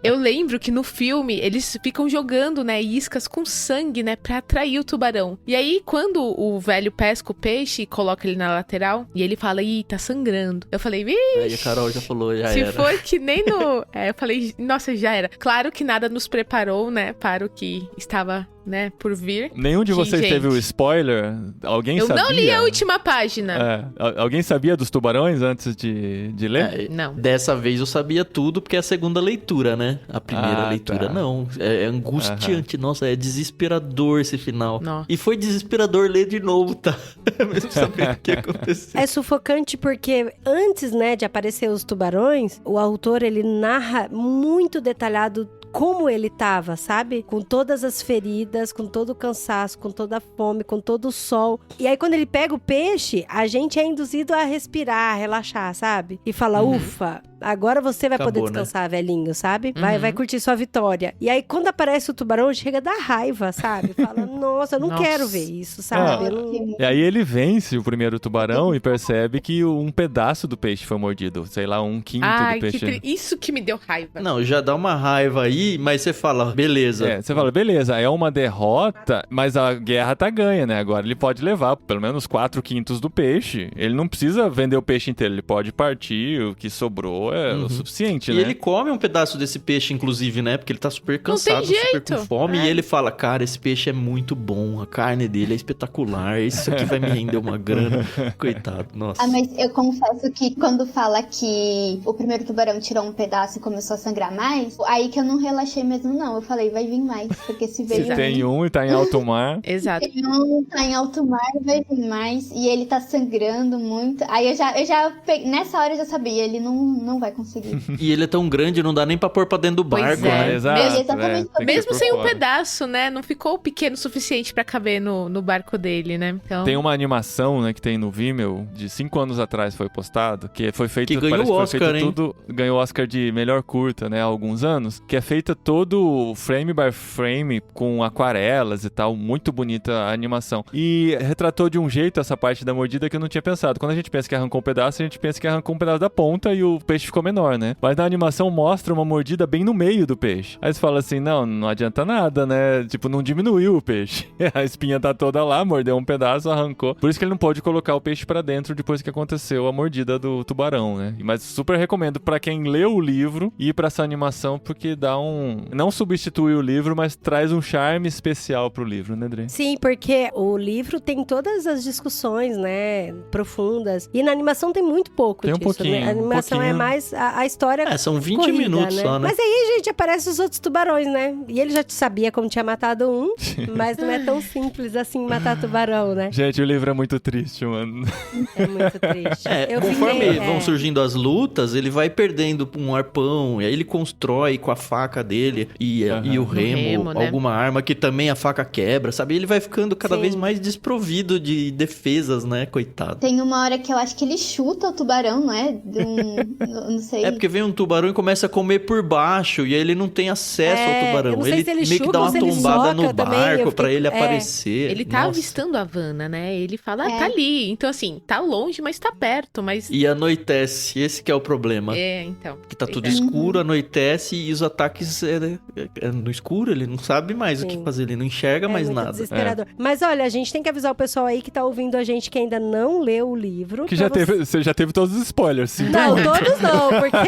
Eu lembro que no filme eles ficam jogando, né, iscas com sangue, né, pra atrair o tubarão. E aí, quando o velho pesca o peixe e coloca ele na lateral, e ele fala, ih, tá sangrando. Eu falei, Aí a Carol já falou, já se era. for que nem no... eu falei, nossa, já era. Claro que nada nos preparou, né, para o que estava né, por vir. Nenhum de vocês gente, teve o spoiler? Alguém sabia? Eu não li a última página. Alguém sabia dos tubarões antes de ler? Não. Dessa vez eu sabia tudo, porque é a segunda leitura, né? A primeira leitura, tá. não. É angustiante. Nossa, é desesperador esse final. Nossa. E foi desesperador ler de novo, tá? Mesmo sabendo o que aconteceu. É sufocante porque antes, né, de aparecer os tubarões, o autor, ele narra muito detalhado como ele tava, sabe? Com todas as feridas, com todo o cansaço, com toda a fome, com todo o sol. E aí, quando ele pega o peixe, a gente é induzido a respirar, a relaxar, sabe? E fala, ufa, agora você vai poder descansar, velhinho, sabe? Vai curtir sua vitória. E aí, quando aparece o tubarão, chega a dar raiva, sabe? Fala, nossa, eu não quero ver isso, sabe? E aí ele vence o primeiro tubarão e percebe que um pedaço do peixe foi mordido. Sei lá, 1/5 do peixe. Isso que me deu raiva. Não, já dá uma raiva aí, mas você fala, beleza. Você fala, beleza, é uma derrota, mas a guerra tá ganha, né? Agora ele pode levar pelo menos 4/5 do peixe. Ele não precisa vender o peixe inteiro, ele pode partir, o que sobrou é o suficiente, e né? ele come um pedaço desse peixe, inclusive, né? Porque ele tá super cansado, super com fome. E ele fala, cara, esse peixe é muito bom, a carne dele é espetacular, isso aqui vai me render uma grana. Coitado, nossa. Mas eu confesso que quando fala que o primeiro tubarão tirou um pedaço e começou a sangrar mais, aí que eu não relaxei mesmo, não. Eu falei, vai vir mais, porque se veio... Se tem um e tá em alto mar... Exato. Se tem um, tá em alto mar, vai vir mais, e ele tá sangrando muito. Aí eu já peguei, nessa hora eu já sabia, ele não vai conseguir. E ele é tão grande, não dá nem pra pôr pra dentro do barco, né? Exato. Mesmo sem um pedaço, né? Não ficou pequeno o suficiente pra caber no barco dele, né? Então... Tem uma animação, né, que tem no Vimeo, de 5 anos atrás foi postado, que foi feito... Que ganhou o Oscar, hein? Ganhou o Oscar de melhor curta, né, há alguns anos, que é feita todo frame by frame, com aquarelas e tal, muito bonita a animação. E retratou de um jeito essa parte da mordida que eu não tinha pensado. Quando a gente pensa que arrancou um pedaço, a gente pensa que arrancou um pedaço da ponta e o peixe ficou menor, né? Mas na animação mostra uma mordida bem no meio do peixe. Aí você fala assim, não adianta nada, né? Tipo, não diminuiu o peixe. A espinha tá toda lá, mordeu um pedaço, arrancou. Por isso que ele não pode colocar o peixe pra dentro depois que aconteceu a mordida do tubarão, né? Mas super recomendo pra quem leu o livro ir pra essa animação, porque dá não substitui o livro, mas traz um charme especial pro livro, né, Dre? Sim, porque o livro tem todas as discussões, né, profundas. E na animação tem muito pouco tem disso, pouquinho, né? A animação é mais a história são 20 corrida, minutos né? só, né? Mas aí, gente, aparecem os outros tubarões, né? E ele já sabia como tinha matado um, mas não é tão simples assim matar tubarão, né? Gente, o livro é muito triste, mano. É muito triste. Conforme vão surgindo as lutas, ele vai perdendo um arpão, e aí ele constrói com a faca dele e o remo, né? alguma arma que também a faca quebra, sabe? Ele vai ficando cada vez mais desprovido de defesas, né? Coitado. Tem uma hora que eu acho que ele chuta o tubarão, não é? Não sei. É porque vem um tubarão e começa a comer por baixo, e aí ele não tem acesso ao tubarão. Eu não sei se ele meio que dá uma tombada no barco pra ele aparecer. aparecer. Ele tá avistando a Havana, né? Ele fala, tá ali. Então, assim, tá longe, mas tá perto, mas... E anoitece, esse que é o problema. Então. Que tá tudo escuro, anoitece e os ataques no escuro, ele não sabe mais o que fazer, ele não enxerga mais muito nada. Desesperador. Mas olha, a gente tem que avisar o pessoal aí que tá ouvindo a gente que ainda não leu o livro. Que você já teve todos os spoilers, sim. Não, todos não, porque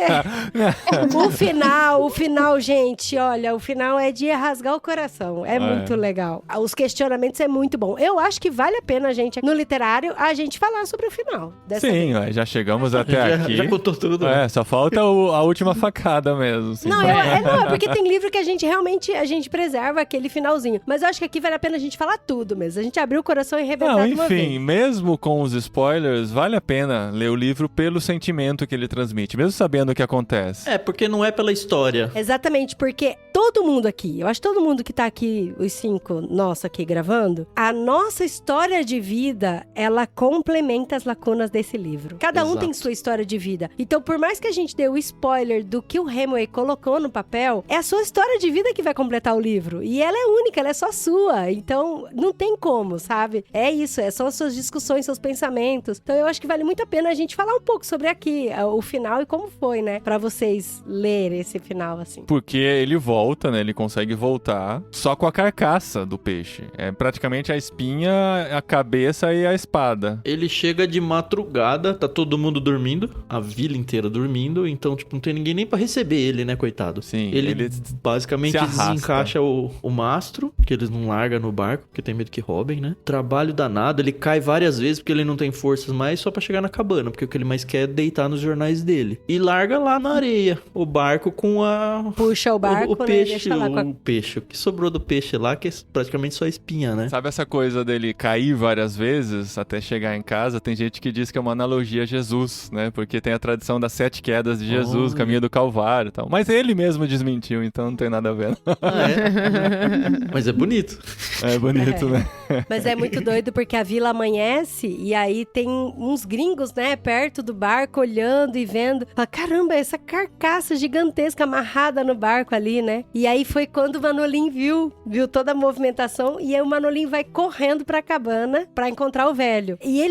o final, gente, olha, o final é de rasgar o coração. É muito legal. Os questionamentos é muito bom. Eu acho que vale a pena a gente, no literário, a gente falar sobre o final. Sim, já chegamos até aqui. Já contou tudo. Só falta a última facada mesmo. Assim. Não, é porque tem livro que a gente realmente preserva aquele finalzinho. Mas eu acho que aqui vale a pena a gente falar tudo mesmo. A gente abrir o coração e arrebentar de uma vez. Enfim, mesmo com os spoilers, vale a pena ler o livro pelo sentimento que ele transmite, mesmo sabendo o que acontece. Porque não é pela história. Exatamente, porque todo mundo aqui, eu acho que todo mundo que tá aqui, os 5 nossos aqui gravando, a nossa história de vida, ela complementa as lacunas desse livro. Cada um tem sua história de vida. Então, por mais que a gente dê o spoiler do que o Hemingway colocou no papel, é a sua história de vida que vai completar o livro. E ela é única, ela é só sua. Então, não tem como, sabe? É isso, são as suas discussões, seus pensamentos. Então, eu acho que vale muito a pena a gente falar um pouco sobre aqui o final final e como foi, né? Pra vocês lerem esse final, assim. Porque ele volta, né? Ele consegue voltar só com a carcaça do peixe. É praticamente a espinha, a cabeça e a espada. Ele chega de madrugada, tá todo mundo dormindo, a vila inteira dormindo, então, tipo, não tem ninguém nem pra receber ele, né, coitado? Sim, Ele basicamente se arrasta. desencaixa o mastro, que eles não largam no barco, porque tem medo que roubem, né? Trabalho danado, ele cai várias vezes porque ele não tem forças mais só pra chegar na cabana, porque o que ele mais quer é deitar nos jornais dele. E larga lá na areia o barco com a... Puxa o barco, o peixe, né? Deixa lá com a... o peixe. O que sobrou do peixe lá, que é praticamente só espinha, né? Sabe essa coisa dele cair várias vezes até chegar em casa? Tem gente que diz que é uma analogia a Jesus, né? Porque tem a tradição das 7 quedas de Jesus, caminho do Calvário e tal. Mas ele mesmo desmentiu, então não tem nada a ver. Ah, é? Mas é bonito. É bonito, né? Mas é muito doido porque a vila amanhece e aí tem uns gringos, né, perto do barco, olhando e vendo. Fala, caramba, essa carcaça gigantesca amarrada no barco ali, né? E aí foi quando o Manolin viu toda a movimentação e aí o Manolin vai correndo pra cabana pra encontrar o velho. E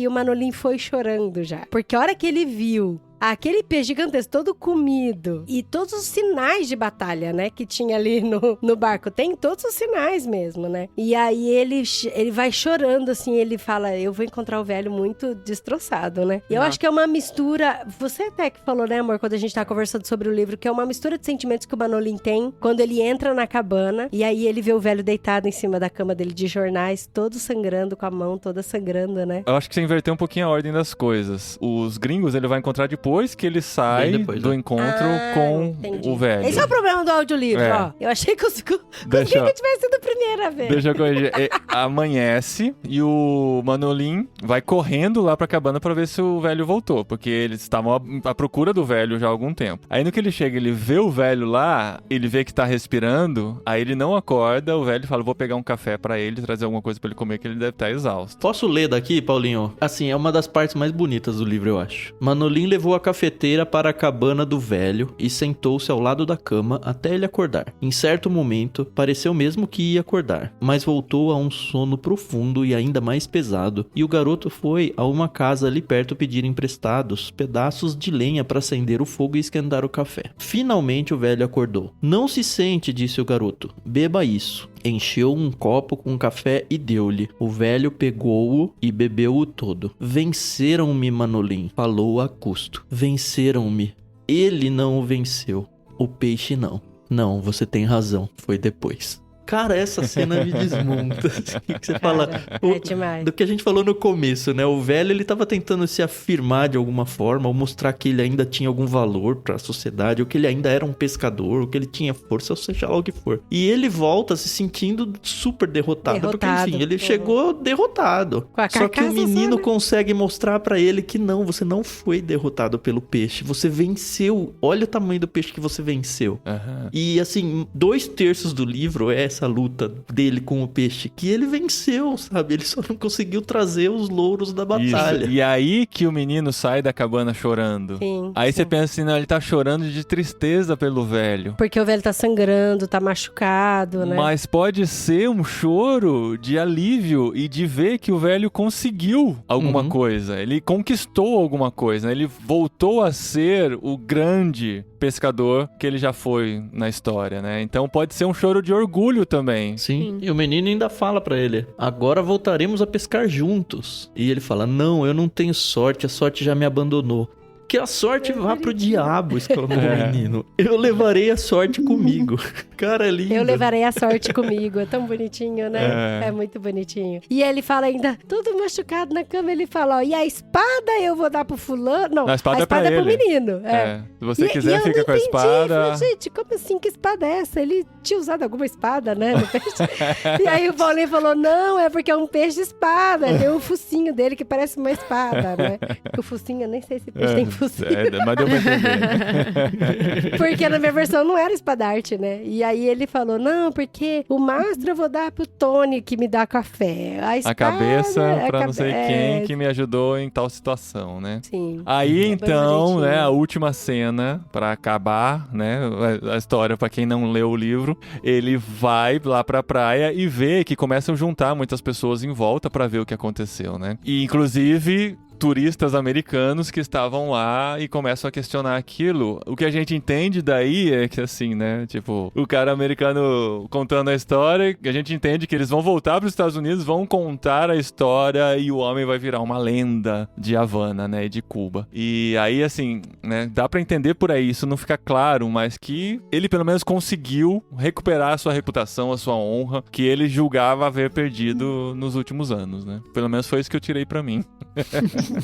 o Manolin foi chorando já. Porque a hora que ele viu aquele peixe gigantesco todo comido e todos os sinais de batalha, né, que tinha ali no barco, tem todos os sinais mesmo, né? E aí ele vai chorando, assim, ele fala, eu vou encontrar o velho muito destroçado, né? E eu acho que é uma mistura, você até que falou, né, amor, quando a gente tá conversando sobre o livro, que é uma mistura de sentimentos que o Manolin tem quando ele entra na cabana e aí ele vê o velho deitado em cima da cama dele de jornais, todo sangrando, com a mão toda sangrando, né? Eu acho que você inverteu um pouquinho a ordem das coisas. Os gringos ele vai encontrar depois que ele sai do encontro com entendi. o velho. Esse é o problema do audiolivro, ó. Eu achei que os gringos tivesse sido a primeira vez. Deixa eu corrigir. Amanhece e o Manolin vai correndo lá pra cabana pra ver se o velho voltou, porque eles estavam à procura do velho já há algum tempo. Aí no que ele chega, ele vê o velho lá, ele vê que tá respirando, aí ele não acorda, o velho fala, vou pegar um café pra ele, trazer alguma coisa pra ele comer, que ele deve estar exausto. Posso ler daqui, Paulinho? Assim, é uma das partes mais bonitas do livro, eu acho. Manolin levou a cafeteira para a cabana do velho e sentou-se ao lado da cama até ele acordar. Em certo momento, pareceu mesmo que ia acordar, mas voltou a um sono profundo e ainda mais pesado, e o garoto foi a uma casa ali perto pedir emprestados pedaços de lenha para acender o fogo e esquentar o café. Finalmente o velho acordou. Não se sente, disse o garoto. Beba isso. Encheu um copo com café e deu-lhe. O velho pegou-o e bebeu-o todo. Venceram-me, Manolin, falou a custo. Venceram-me. Ele não o venceu. O peixe não. Não, você tem razão. Foi depois. Cara, essa cena me desmonta. Que você fala é demais. do que a gente falou no começo, né? O velho, ele tava tentando se afirmar de alguma forma, ou mostrar que ele ainda tinha algum valor pra sociedade, ou que ele ainda era um pescador, ou que ele tinha força, ou seja lá o que for. E ele volta se sentindo super derrotado. Porque, enfim, ele chegou derrotado. Só que o menino consegue mostrar pra ele que não, você não foi derrotado pelo peixe. Você venceu. Olha o tamanho do peixe que você venceu. Uhum. E, assim, 2/3 do livro é essa luta dele com o peixe, que ele venceu, sabe? Ele só não conseguiu trazer os louros da batalha. Isso. E aí que o menino sai da cabana chorando. Sim, aí sim. você pensa assim, não, ele tá chorando de tristeza pelo velho. Porque o velho tá sangrando, tá machucado, né? Mas pode ser um choro de alívio e de ver que o velho conseguiu alguma coisa. Ele conquistou alguma coisa, né? Ele voltou a ser o grande pescador que ele já foi na história, né? Então pode ser um choro de orgulho também. Sim. E o menino ainda fala pra ele, agora voltaremos a pescar juntos. E ele fala, não, eu não tenho sorte, a sorte já me abandonou. Que a sorte vá pro diabo, exclamou o menino. Eu levarei a sorte comigo. Cara, lindo. Eu levarei a sorte comigo. É tão bonitinho, né? É muito bonitinho. E ele fala ainda, todo machucado na cama, ele fala, ó, e a espada eu vou dar pro fulano? Não, a espada é pro menino. Se você quiser, fica com a espada. Eu falei, gente, como assim? Que espada é essa? Ele tinha usado alguma espada, né? No peixe. E aí o Paulinho falou, não, é porque é um peixe de espada. Tem o focinho dele que parece uma espada, né? O focinho, eu nem sei se peixe tem focinho. Mas deu pra entender. Porque na minha versão não era espadarte, né? E aí ele falou, não, porque o mastro eu vou dar pro Tony que me dá café. A cabeça pra não sei quem que me ajudou em tal situação, né? Sim. Aí então, né, a última cena pra acabar, né, a história pra quem não leu o livro, ele vai lá pra praia e vê que começam a juntar muitas pessoas em volta pra ver o que aconteceu, né? E inclusive turistas americanos que estavam lá e começam a questionar aquilo. O que a gente entende daí é que, assim, né, tipo, o cara americano contando a história, a gente entende que eles vão voltar para os Estados Unidos, vão contar a história e o homem vai virar uma lenda de Havana, né, e de Cuba. E aí, assim, né, dá pra entender por aí, isso não fica claro, mas que ele pelo menos conseguiu recuperar a sua reputação, a sua honra, que ele julgava haver perdido nos últimos anos, né. Pelo menos foi isso que eu tirei pra mim.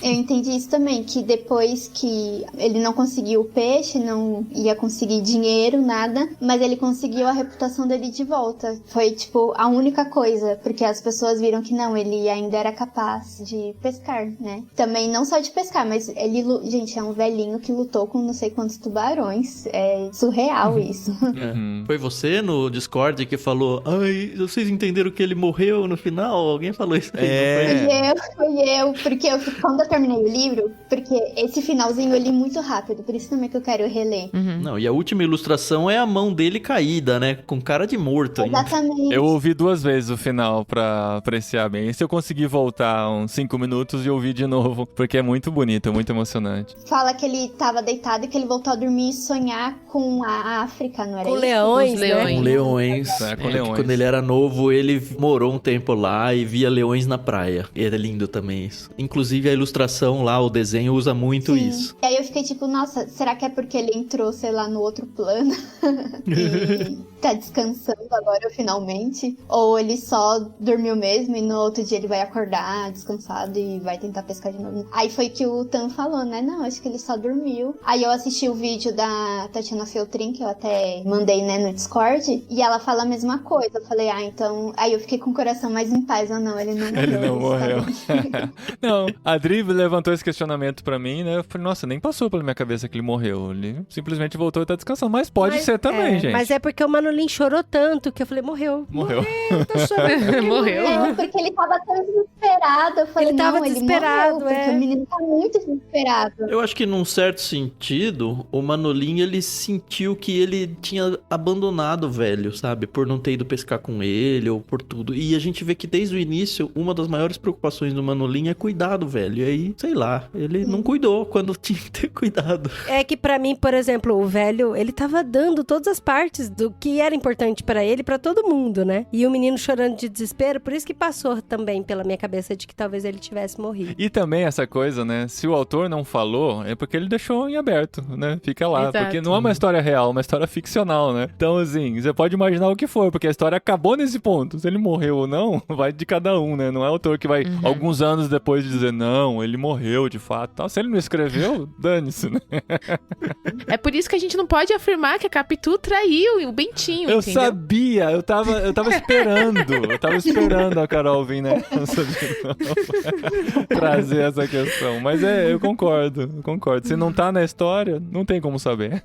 Eu entendi isso também, que depois que ele não conseguiu o peixe, não ia conseguir dinheiro, nada, mas ele conseguiu a reputação dele de volta. Foi, tipo, a única coisa, porque as pessoas viram que não, ele ainda era capaz de pescar, né? Também não só de pescar, mas ele, gente, é um velhinho que lutou com não sei quantos tubarões. É surreal isso. Foi você no Discord que falou, ai, vocês entenderam que ele morreu no final? Alguém falou isso aí, Foi eu, porque quando eu terminei o livro, porque esse finalzinho eu li muito rápido, por isso também que eu quero reler. Não, e a última ilustração é a mão dele caída, né? Com cara de morto ainda. Exatamente. Eu ouvi 2 vezes o final pra apreciar bem. E se eu conseguir voltar uns 5 minutos e ouvir de novo, porque é muito bonito, muito emocionante. Fala que ele tava deitado e que ele voltou a dormir e sonhar com a África, não era Com isso? leões, Os né? leões. Com leões. Com leões. Que quando ele era novo, ele morou um tempo lá e via leões na praia. E era lindo também isso. Inclusive a ilustração lá, o desenho usa muito Sim. isso. E aí eu fiquei tipo, nossa, será que é porque ele entrou, sei lá, no outro plano? E tá descansando agora, finalmente? Ou ele só dormiu mesmo e no outro dia ele vai acordar descansado e vai tentar pescar de novo? Aí foi que o Tan falou, né? Não, acho que ele só dormiu. Aí eu assisti o vídeo da Tatiana Feltrin, que eu até mandei, né, no Discord, e ela fala a mesma coisa. Eu falei, então... Aí eu fiquei com o coração mais em paz. Não, ele não morreu. Ele não morreu. Sabe? Não, a Dri levantou esse questionamento pra mim, né? Eu falei, nossa, nem passou pela minha cabeça que ele morreu. Ele simplesmente voltou e tá descansando. Mas pode ser também, gente. Mas é porque o Manolin chorou tanto que eu falei, morreu. Morreu. Tá chorando. Morreu. É, porque ele tava tão desesperado. Eu falei, Ele tava não, desesperado, ele morreu, porque o menino tá muito desesperado. Eu acho que num certo sentido, o Manolin, ele sentiu que ele tinha abandonado o velho, sabe? Por não ter ido pescar com ele ou por tudo. E a gente vê que desde o início, uma das maiores preocupações do Manolin é cuidar do velho. E aí, sei lá, ele não cuidou quando tinha que ter cuidado. É que pra mim, por exemplo, o velho, ele tava dando todas as partes do que era importante pra ele, pra todo mundo, né? E o menino chorando de desespero, por isso que passou também pela minha cabeça de que talvez ele tivesse morrido. E também essa coisa, né? Se o autor não falou, é porque ele deixou em aberto, né? Fica lá. Exato. Porque não é uma história real, é uma história ficcional, né? Então, assim, você pode imaginar o que for, porque a história acabou nesse ponto. Se ele morreu ou não, vai de cada um, né? Não é o autor que vai, alguns anos depois, dizer, não, ele morreu de fato. Tal. Se ele não escreveu, dane-se, né? É por isso que a gente não pode afirmar que a Capitu traiu o Bentinho, Eu entendeu? sabia, eu tava esperando a Carol vir nessa de novo, trazer essa questão. Mas eu concordo. Se não tá na história, não tem como saber.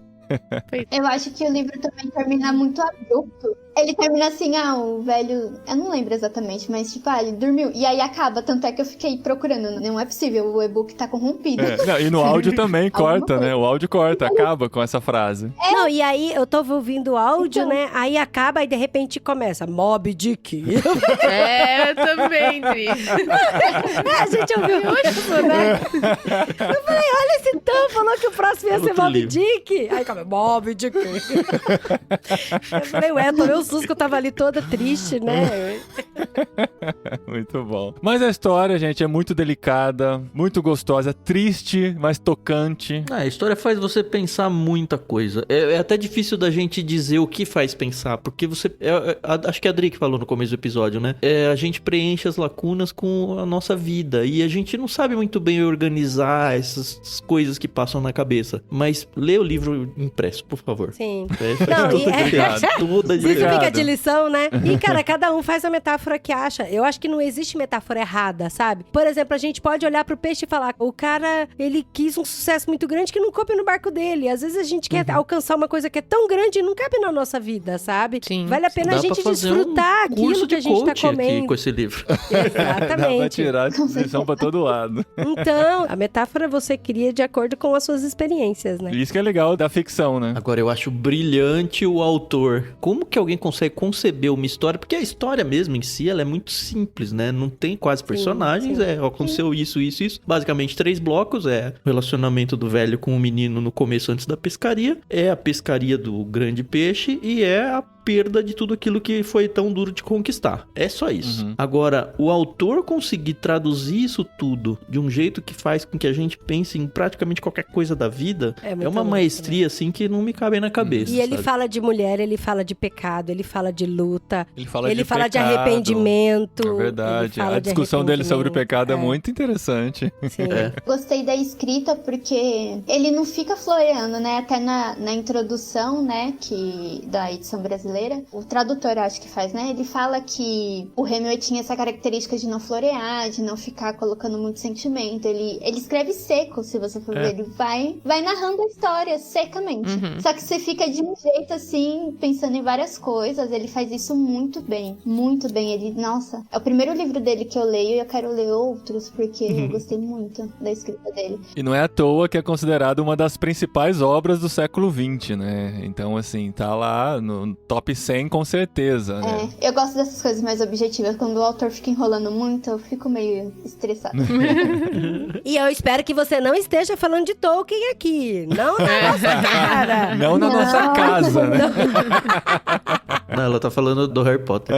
Eu acho que o livro também termina muito abrupto. Ele termina assim, o velho... Eu não lembro exatamente, mas tipo, ele dormiu. E aí acaba, tanto é que eu fiquei procurando. Não é possível, o e-book tá corrompido. Não, e no áudio também corta, Alguma né? O áudio corta, acaba com essa frase. Não, e aí eu tô ouvindo o áudio, né? Aí acaba e de repente começa Moby Dick. É, eu também, Dri. A gente ouviu isso, né? Eu falei, olha esse Tan, falou que o próximo ia ser Outro Moby livro. Dick. Aí acaba, Moby Dick. Eu falei, tomei um susto que eu tava ali toda triste, né? Muito bom. Mas a história, gente, é muito delicada, muito gostosa, triste, mas tocante. A história faz você pensar muita coisa. É até difícil da gente dizer o que faz pensar, porque você... acho que a Dri que falou no começo do episódio, né? A gente preenche as lacunas com a nossa vida, e a gente não sabe muito bem organizar essas coisas que passam na cabeça. Mas lê o livro impresso, por favor. Sim. Não, Não, toda Isso Obrigado. fica de lição, né? E, cara, cada um faz a metáfora que acha. Eu acho que não existe metáfora errada, sabe? Por exemplo, a gente pode olhar pro peixe e falar, o cara, ele quis um sucesso muito grande que não coube no barco dele. Às vezes a gente quer alcançar uma coisa que é tão grande e não cabe na nossa vida, sabe? Sim. Vale a pena Dá a gente pra fazer desfrutar um curso aquilo que a de gente tá coaching aqui comendo. com esse livro. Dá pra Exatamente. tirar lição pra todo lado. Então, a metáfora você cria de acordo com as suas experiências, né? Isso que é legal da ficção, né? Agora, eu acho brilhante o autor. Como que alguém consegue conceber uma história? Porque a história mesmo em si, ela é muito simples, né? Não tem quase personagens, sim. Aconteceu isso. Basicamente 3 blocos, o relacionamento do velho com o menino no começo antes da pescaria, a pescaria do grande peixe e a perda de tudo aquilo que foi tão duro de conquistar. É só isso. Agora, o autor conseguir traduzir isso tudo de um jeito que faz com que a gente pense em praticamente qualquer coisa da vida, é uma maestria, assim, que não me cabe na cabeça. E ele fala de mulher, ele fala de pecado, ele fala de luta, Ele fala de arrependimento. É verdade. A discussão dele sobre o pecado é muito interessante. Sim. Gostei da escrita porque ele não fica floreando, né? Até na introdução, né, da edição brasileira, o tradutor acho que faz, né? Ele fala que o Hemingway tinha essa característica de não florear, de não ficar colocando muito sentimento. Ele escreve seco, se você for ver. Ele vai narrando a história secamente. Só que você fica de um jeito assim, pensando em várias coisas. Ele faz isso muito bem. Muito bem. Nossa, é o primeiro livro dele que eu leio e eu quero ler outros, porque eu gostei muito da escrita dele. E não é à toa que é considerado uma das principais obras do século XX, né? Então, assim, tá lá no top 100 com certeza, né? Eu gosto dessas coisas mais objetivas. Quando o autor fica enrolando muito, eu fico meio estressada. E eu espero que você não esteja falando de Tolkien aqui. Não na nossa cara. Não na nossa casa, né? Não, ela tá falando do Harry Potter.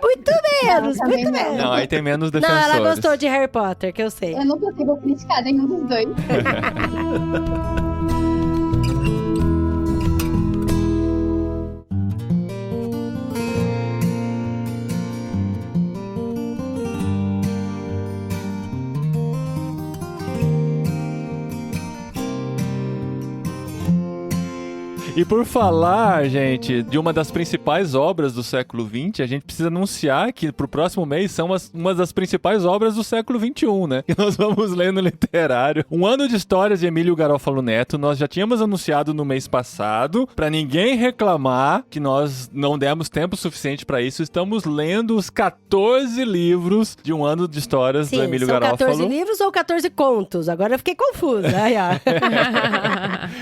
Muito menos, muito menos. Não, aí tem menos defensores. Não, ela gostou de Harry Potter, que eu sei. Eu não consigo criticar nenhum dos dois. E por falar, gente, de uma das principais obras do século XX, a gente precisa anunciar que pro próximo mês são uma das principais obras do século XXI, né? Que nós vamos ler no literário. Um ano de histórias de Emílio Garofalo Neto. Nós já tínhamos anunciado no mês passado, pra ninguém reclamar que nós não demos tempo suficiente pra isso. Estamos lendo os 14 livros de um ano de histórias do Emílio Garofalo. São 14 livros ou 14 contos? Agora eu fiquei confusa.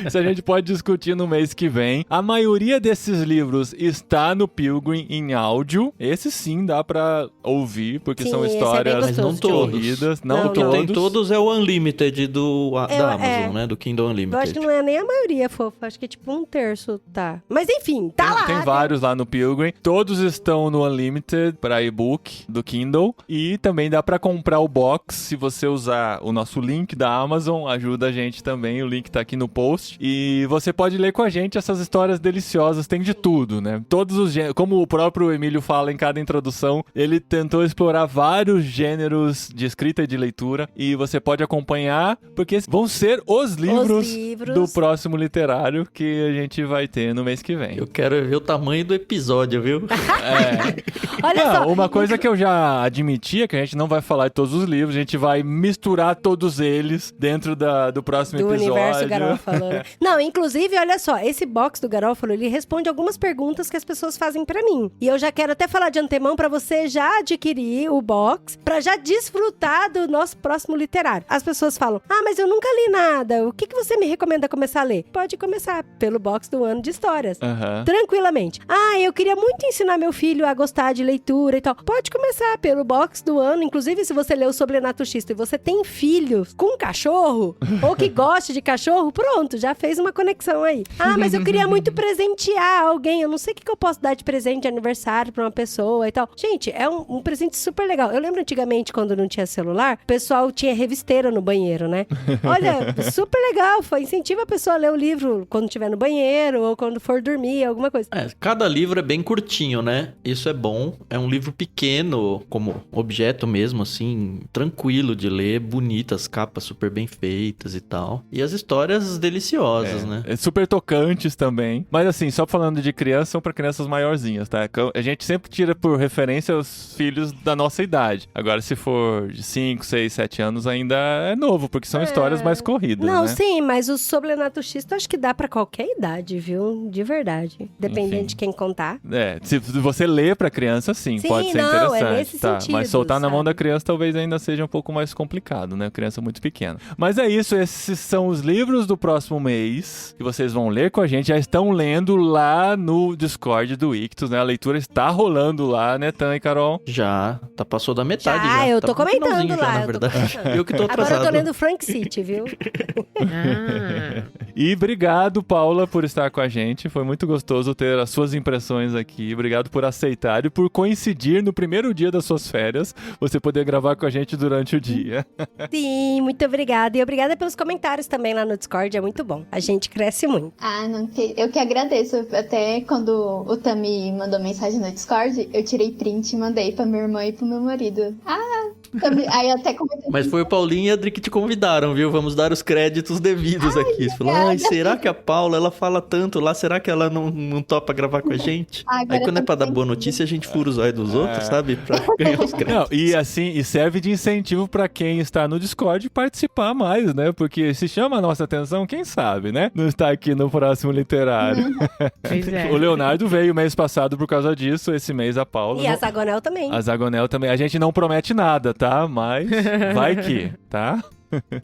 Isso a gente pode discutir no mês que vem. A maioria desses livros está no Pilgrim em áudio. Esse sim dá pra ouvir, porque são histórias mas não corridas. Não todos. Tem todos, é o Unlimited da Amazon, né? Do Kindle Unlimited. Eu acho que não é nem a maioria, fofa. Acho que é tipo 1/3, tá. Mas enfim, tá lá. Tem vários lá no Pilgrim. Todos estão no Unlimited para e-book do Kindle. E também dá pra comprar o box. Se você usar o nosso link da Amazon, ajuda a gente também. O link tá aqui no post. E você pode ler com a gente essas histórias deliciosas. Tem de tudo, né? Todos os gêneros. Como o próprio Emílio fala em cada introdução, ele tentou explorar vários gêneros de escrita e de leitura. E você pode acompanhar, porque vão ser os livros do próximo literário que a gente vai ter no mês que vem. Eu quero ver o tamanho do episódio, viu? Olha só. Uma coisa que eu já admiti é que a gente não vai falar de todos os livros, a gente vai misturar todos eles dentro do próximo episódio. Do universo Garofalo. Não, inclusive, olha só, esse box do Garofalo, ele responde algumas perguntas que as pessoas fazem pra mim. E eu já quero até falar de antemão pra você já adquirir o box, pra já desfrutar do nosso próximo literário. As pessoas falam, mas eu nunca li nada, o que você me recomenda começar a ler? Pode começar pelo box do ano de histórias. Tranquilamente. Eu queria muito ensinar meu filho a gostar de leitura e tal. Pode começar pelo box do ano. Inclusive, se você leu sobre Renato Xisto e você tem filhos com cachorro, ou que goste de cachorro, pronto, já fez uma conexão aí. Mas eu queria muito presentear alguém. Eu não sei o que eu posso dar de presente de aniversário pra uma pessoa e tal. Gente, é um presente super legal. Eu lembro antigamente, quando não tinha celular, o pessoal tinha revisteira no banheiro, né? Olha, super legal. Incentiva a pessoa a ler o livro quando estiver no banheiro ou quando for dormir, alguma coisa. Cada livro é bem curtinho, né? Isso é bom. É um livro pequeno, como objeto mesmo, assim, tranquilo de ler, bonitas, capas super bem feitas e tal. E as histórias deliciosas, né? Super tocantes também. Mas assim, só falando de criança, são pra crianças maiorzinhas, tá? A gente sempre tira por referência os filhos da nossa idade. Agora, se for de 5, 6, 7 anos, ainda é novo, porque são histórias mais corridas, Não, né? sim, mas o sobre Renato Xisto acho que dá pra qualquer idade, viu? De verdade. Dependendo de quem contar. Se você lê pra criança, sim, pode ser interessante. É nesse sentido, mas soltar na mão sabe? da criança talvez ainda seja um pouco mais complicado, né? Criança muito pequena. Mas é isso, esses são os livros do próximo mês que vocês vão ler com a gente, já estão lendo lá no Discord do Ictus, né? A leitura está rolando lá, né, Tan e Carol? Já, passou da metade já. Eu Tá tô no comentando finalzinho lá. já, na verdade. Eu que tô Agora atrasado. eu tô lendo Frank City, viu? E obrigado, Paula, por estar com a gente. Foi muito gostoso ter as suas impressões aqui. Obrigado por aceitar e por coincidir no primeiro dia das suas férias, você poder gravar com a gente durante o dia. Sim, muito obrigada. E obrigada pelos comentários também lá no Discord, é muito bom. A gente cresce muito. Não, eu que agradeço. Até quando o Tami mandou mensagem no Discord, eu tirei print e mandei pra minha irmã e pro meu marido. Aí eu até comentei. Mas foi o Paulinho e a Adri que te convidaram, viu? Vamos dar os créditos devidos aqui. Você falou, será que a Paula, ela fala tanto lá, será que ela não topa gravar com a gente? Aí quando é pra dar boa notícia, a gente fura os olhos dos outros, sabe? Pra ganhar os créditos. Não, e serve de incentivo pra quem está no Discord participar mais, né? Porque se chama a nossa atenção, quem sabe, né? Não está aqui no próximo literário. Pois é. O Leonardo veio mês passado por causa disso, esse mês a Paula. E a Zagonel também. A Zagonel também. A gente não promete nada, tá? Mas vai que, tá?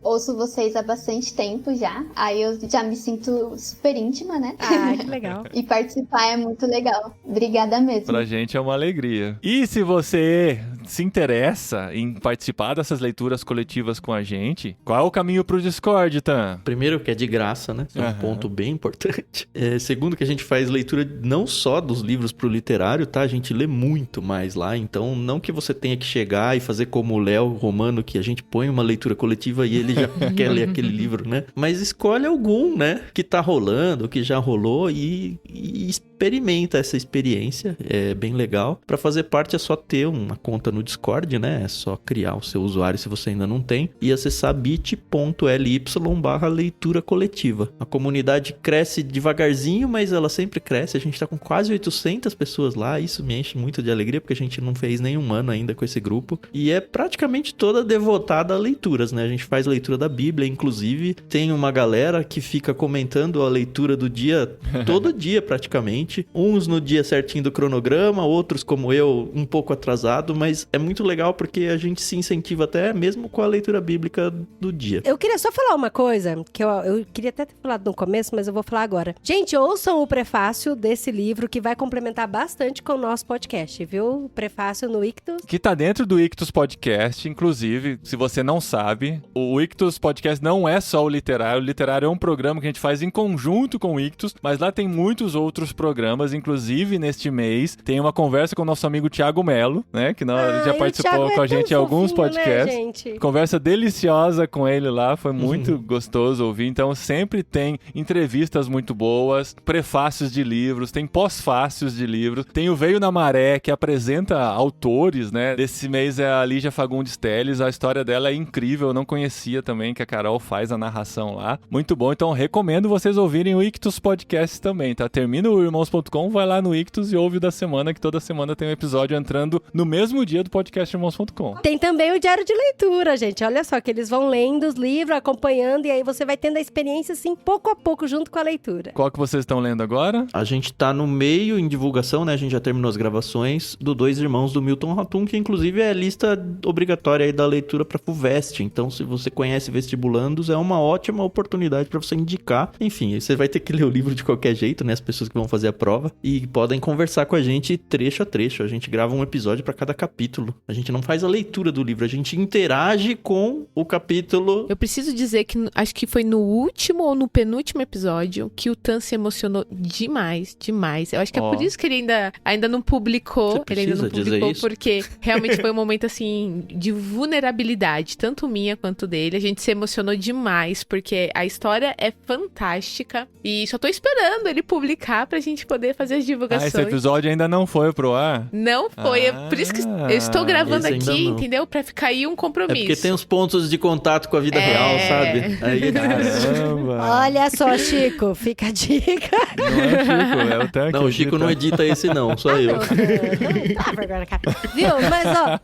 Ouço vocês há bastante tempo já. Aí eu já me sinto super íntima, né? Que legal. E participar é muito legal. Obrigada mesmo. Pra gente é uma alegria. E se você se interessa em participar dessas leituras coletivas com a gente, qual é o caminho pro Discord, Tan? Primeiro, que é de graça, né? Isso é um ponto bem importante. Segundo, que a gente faz leitura não só dos livros pro literário, tá? A gente lê muito mais lá. Então, não que você tenha que chegar e fazer como o Léo Romano, que a gente põe uma leitura coletiva e ele já quer ler aquele livro, né? Mas escolhe algum, né? Que tá rolando, que já rolou e experimenta essa experiência. É bem legal. Pra fazer parte é só ter uma conta no Discord, né? É só criar o seu usuário se você ainda não tem e acessar bit.ly/leitura coletiva. A comunidade cresce devagarzinho, mas ela sempre cresce. A gente tá com quase 800 pessoas lá. Isso me enche muito de alegria porque a gente não fez nenhum ano ainda com esse grupo. E é praticamente toda devotada a leituras, né? A gente faz leitura da Bíblia, inclusive. Tem uma galera que fica comentando a leitura do dia, todo dia praticamente. Uns no dia certinho do cronograma, outros como eu, um pouco atrasado, mas é muito legal porque a gente se incentiva até mesmo com a leitura bíblica do dia. Eu queria só falar uma coisa, que eu queria até ter falado no começo, mas eu vou falar agora. Gente, ouçam o prefácio desse livro, que vai complementar bastante com o nosso podcast, viu? O prefácio no Ictus. Que tá dentro do Ictus Podcast, inclusive, se você não sabe, o Ictus Podcast não é só o literário. O literário é um programa que a gente faz em conjunto com o Ictus, mas lá tem muitos outros programas, inclusive neste mês tem uma conversa com o nosso amigo Thiago Mello, né? Que já participou com a gente em alguns podcasts. Né, gente? Conversa deliciosa com ele lá, foi muito gostoso ouvir. Então sempre tem entrevistas muito boas, prefácios de livros, tem pós-fácios de livros, tem o Veio na Maré, que apresenta autores, né? Desse mês é a Lígia Fagundes Telles, a história dela é incrível, eu não conhecia também, que a Carol faz a narração lá. Muito bom, então recomendo vocês ouvirem o Ictus Podcast também, tá? Termina o irmãos.com, vai lá no Ictus e ouve o da semana, que toda semana tem um episódio entrando no mesmo dia do podcast irmãos.com. Tem também o diário de leitura, gente. Olha só, que eles vão lendo os livros, acompanhando, e aí você vai tendo a experiência, assim, pouco a pouco, junto com a leitura. Qual que vocês estão lendo agora? A gente tá no meio, em divulgação, né? A gente já terminou as gravações do Dois Irmãos do Milton Ratum, que inclusive é a lista obrigatória aí da leitura pra FUVEST. Então, se você conhece vestibulandos, é uma ótima oportunidade pra você indicar. Enfim, você vai ter que ler o livro de qualquer jeito, né? As pessoas que vão fazer a prova. E podem conversar com a gente trecho a trecho. A gente grava um episódio pra cada capítulo. A gente não faz a leitura do livro, a gente interage com o capítulo. Eu preciso dizer que acho que foi no último ou no penúltimo episódio que o Tan se emocionou demais, demais. Eu acho que é por isso que ele ainda não publicou. Você Ele ainda não precisa publicou, dizer isso? porque realmente foi um momento, assim, de vulnerabilidade, tanto minha quanto dele. A gente se emocionou demais, porque a história é fantástica. E só tô esperando ele publicar pra gente poder fazer as divulgações. Esse episódio ainda não foi pro ar? Não foi, é por isso que eu estou gravando esse ainda aqui, não. entendeu? Pra ficar aí um É compromisso. porque tem os pontos de contato com a vida real, sabe? Aí, Caramba! Olha só, Chico, fica a dica. Não é o Chico, é o Tan que não, o Chico edita. não edita esse não, só eu. Tá, vergonha na cara. Viu? Mas, ó,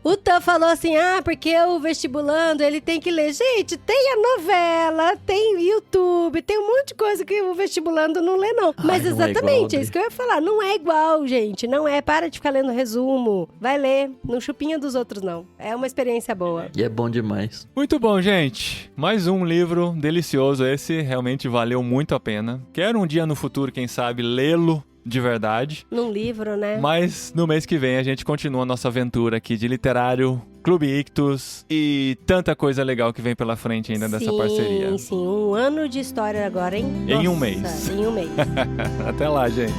o Tan falou assim, porque o vestibulando, ele tem que ler. Gente, tem a novela, tem YouTube, tem um monte de coisa que o vestibulando não lê, não. Mas não é igual Exatamente, Audrey. é isso que eu ia falar. Não é igual, gente. Não é. Para de ficar lendo resumo. Vai ler. Não chupinha dos outros, não. É uma experiência boa. E é bom demais. Muito bom, gente. Mais um livro delicioso. Esse realmente valeu muito a pena. Quero um dia no futuro, quem sabe, lê-lo de verdade. Num livro, né? Mas no mês que vem a gente continua a nossa aventura aqui de literário, Clube Ictus e tanta coisa legal que vem pela frente ainda dessa parceria. Sim, um ano de história agora, hein? Em um Nossa, mês. Em um mês. Até lá, gente.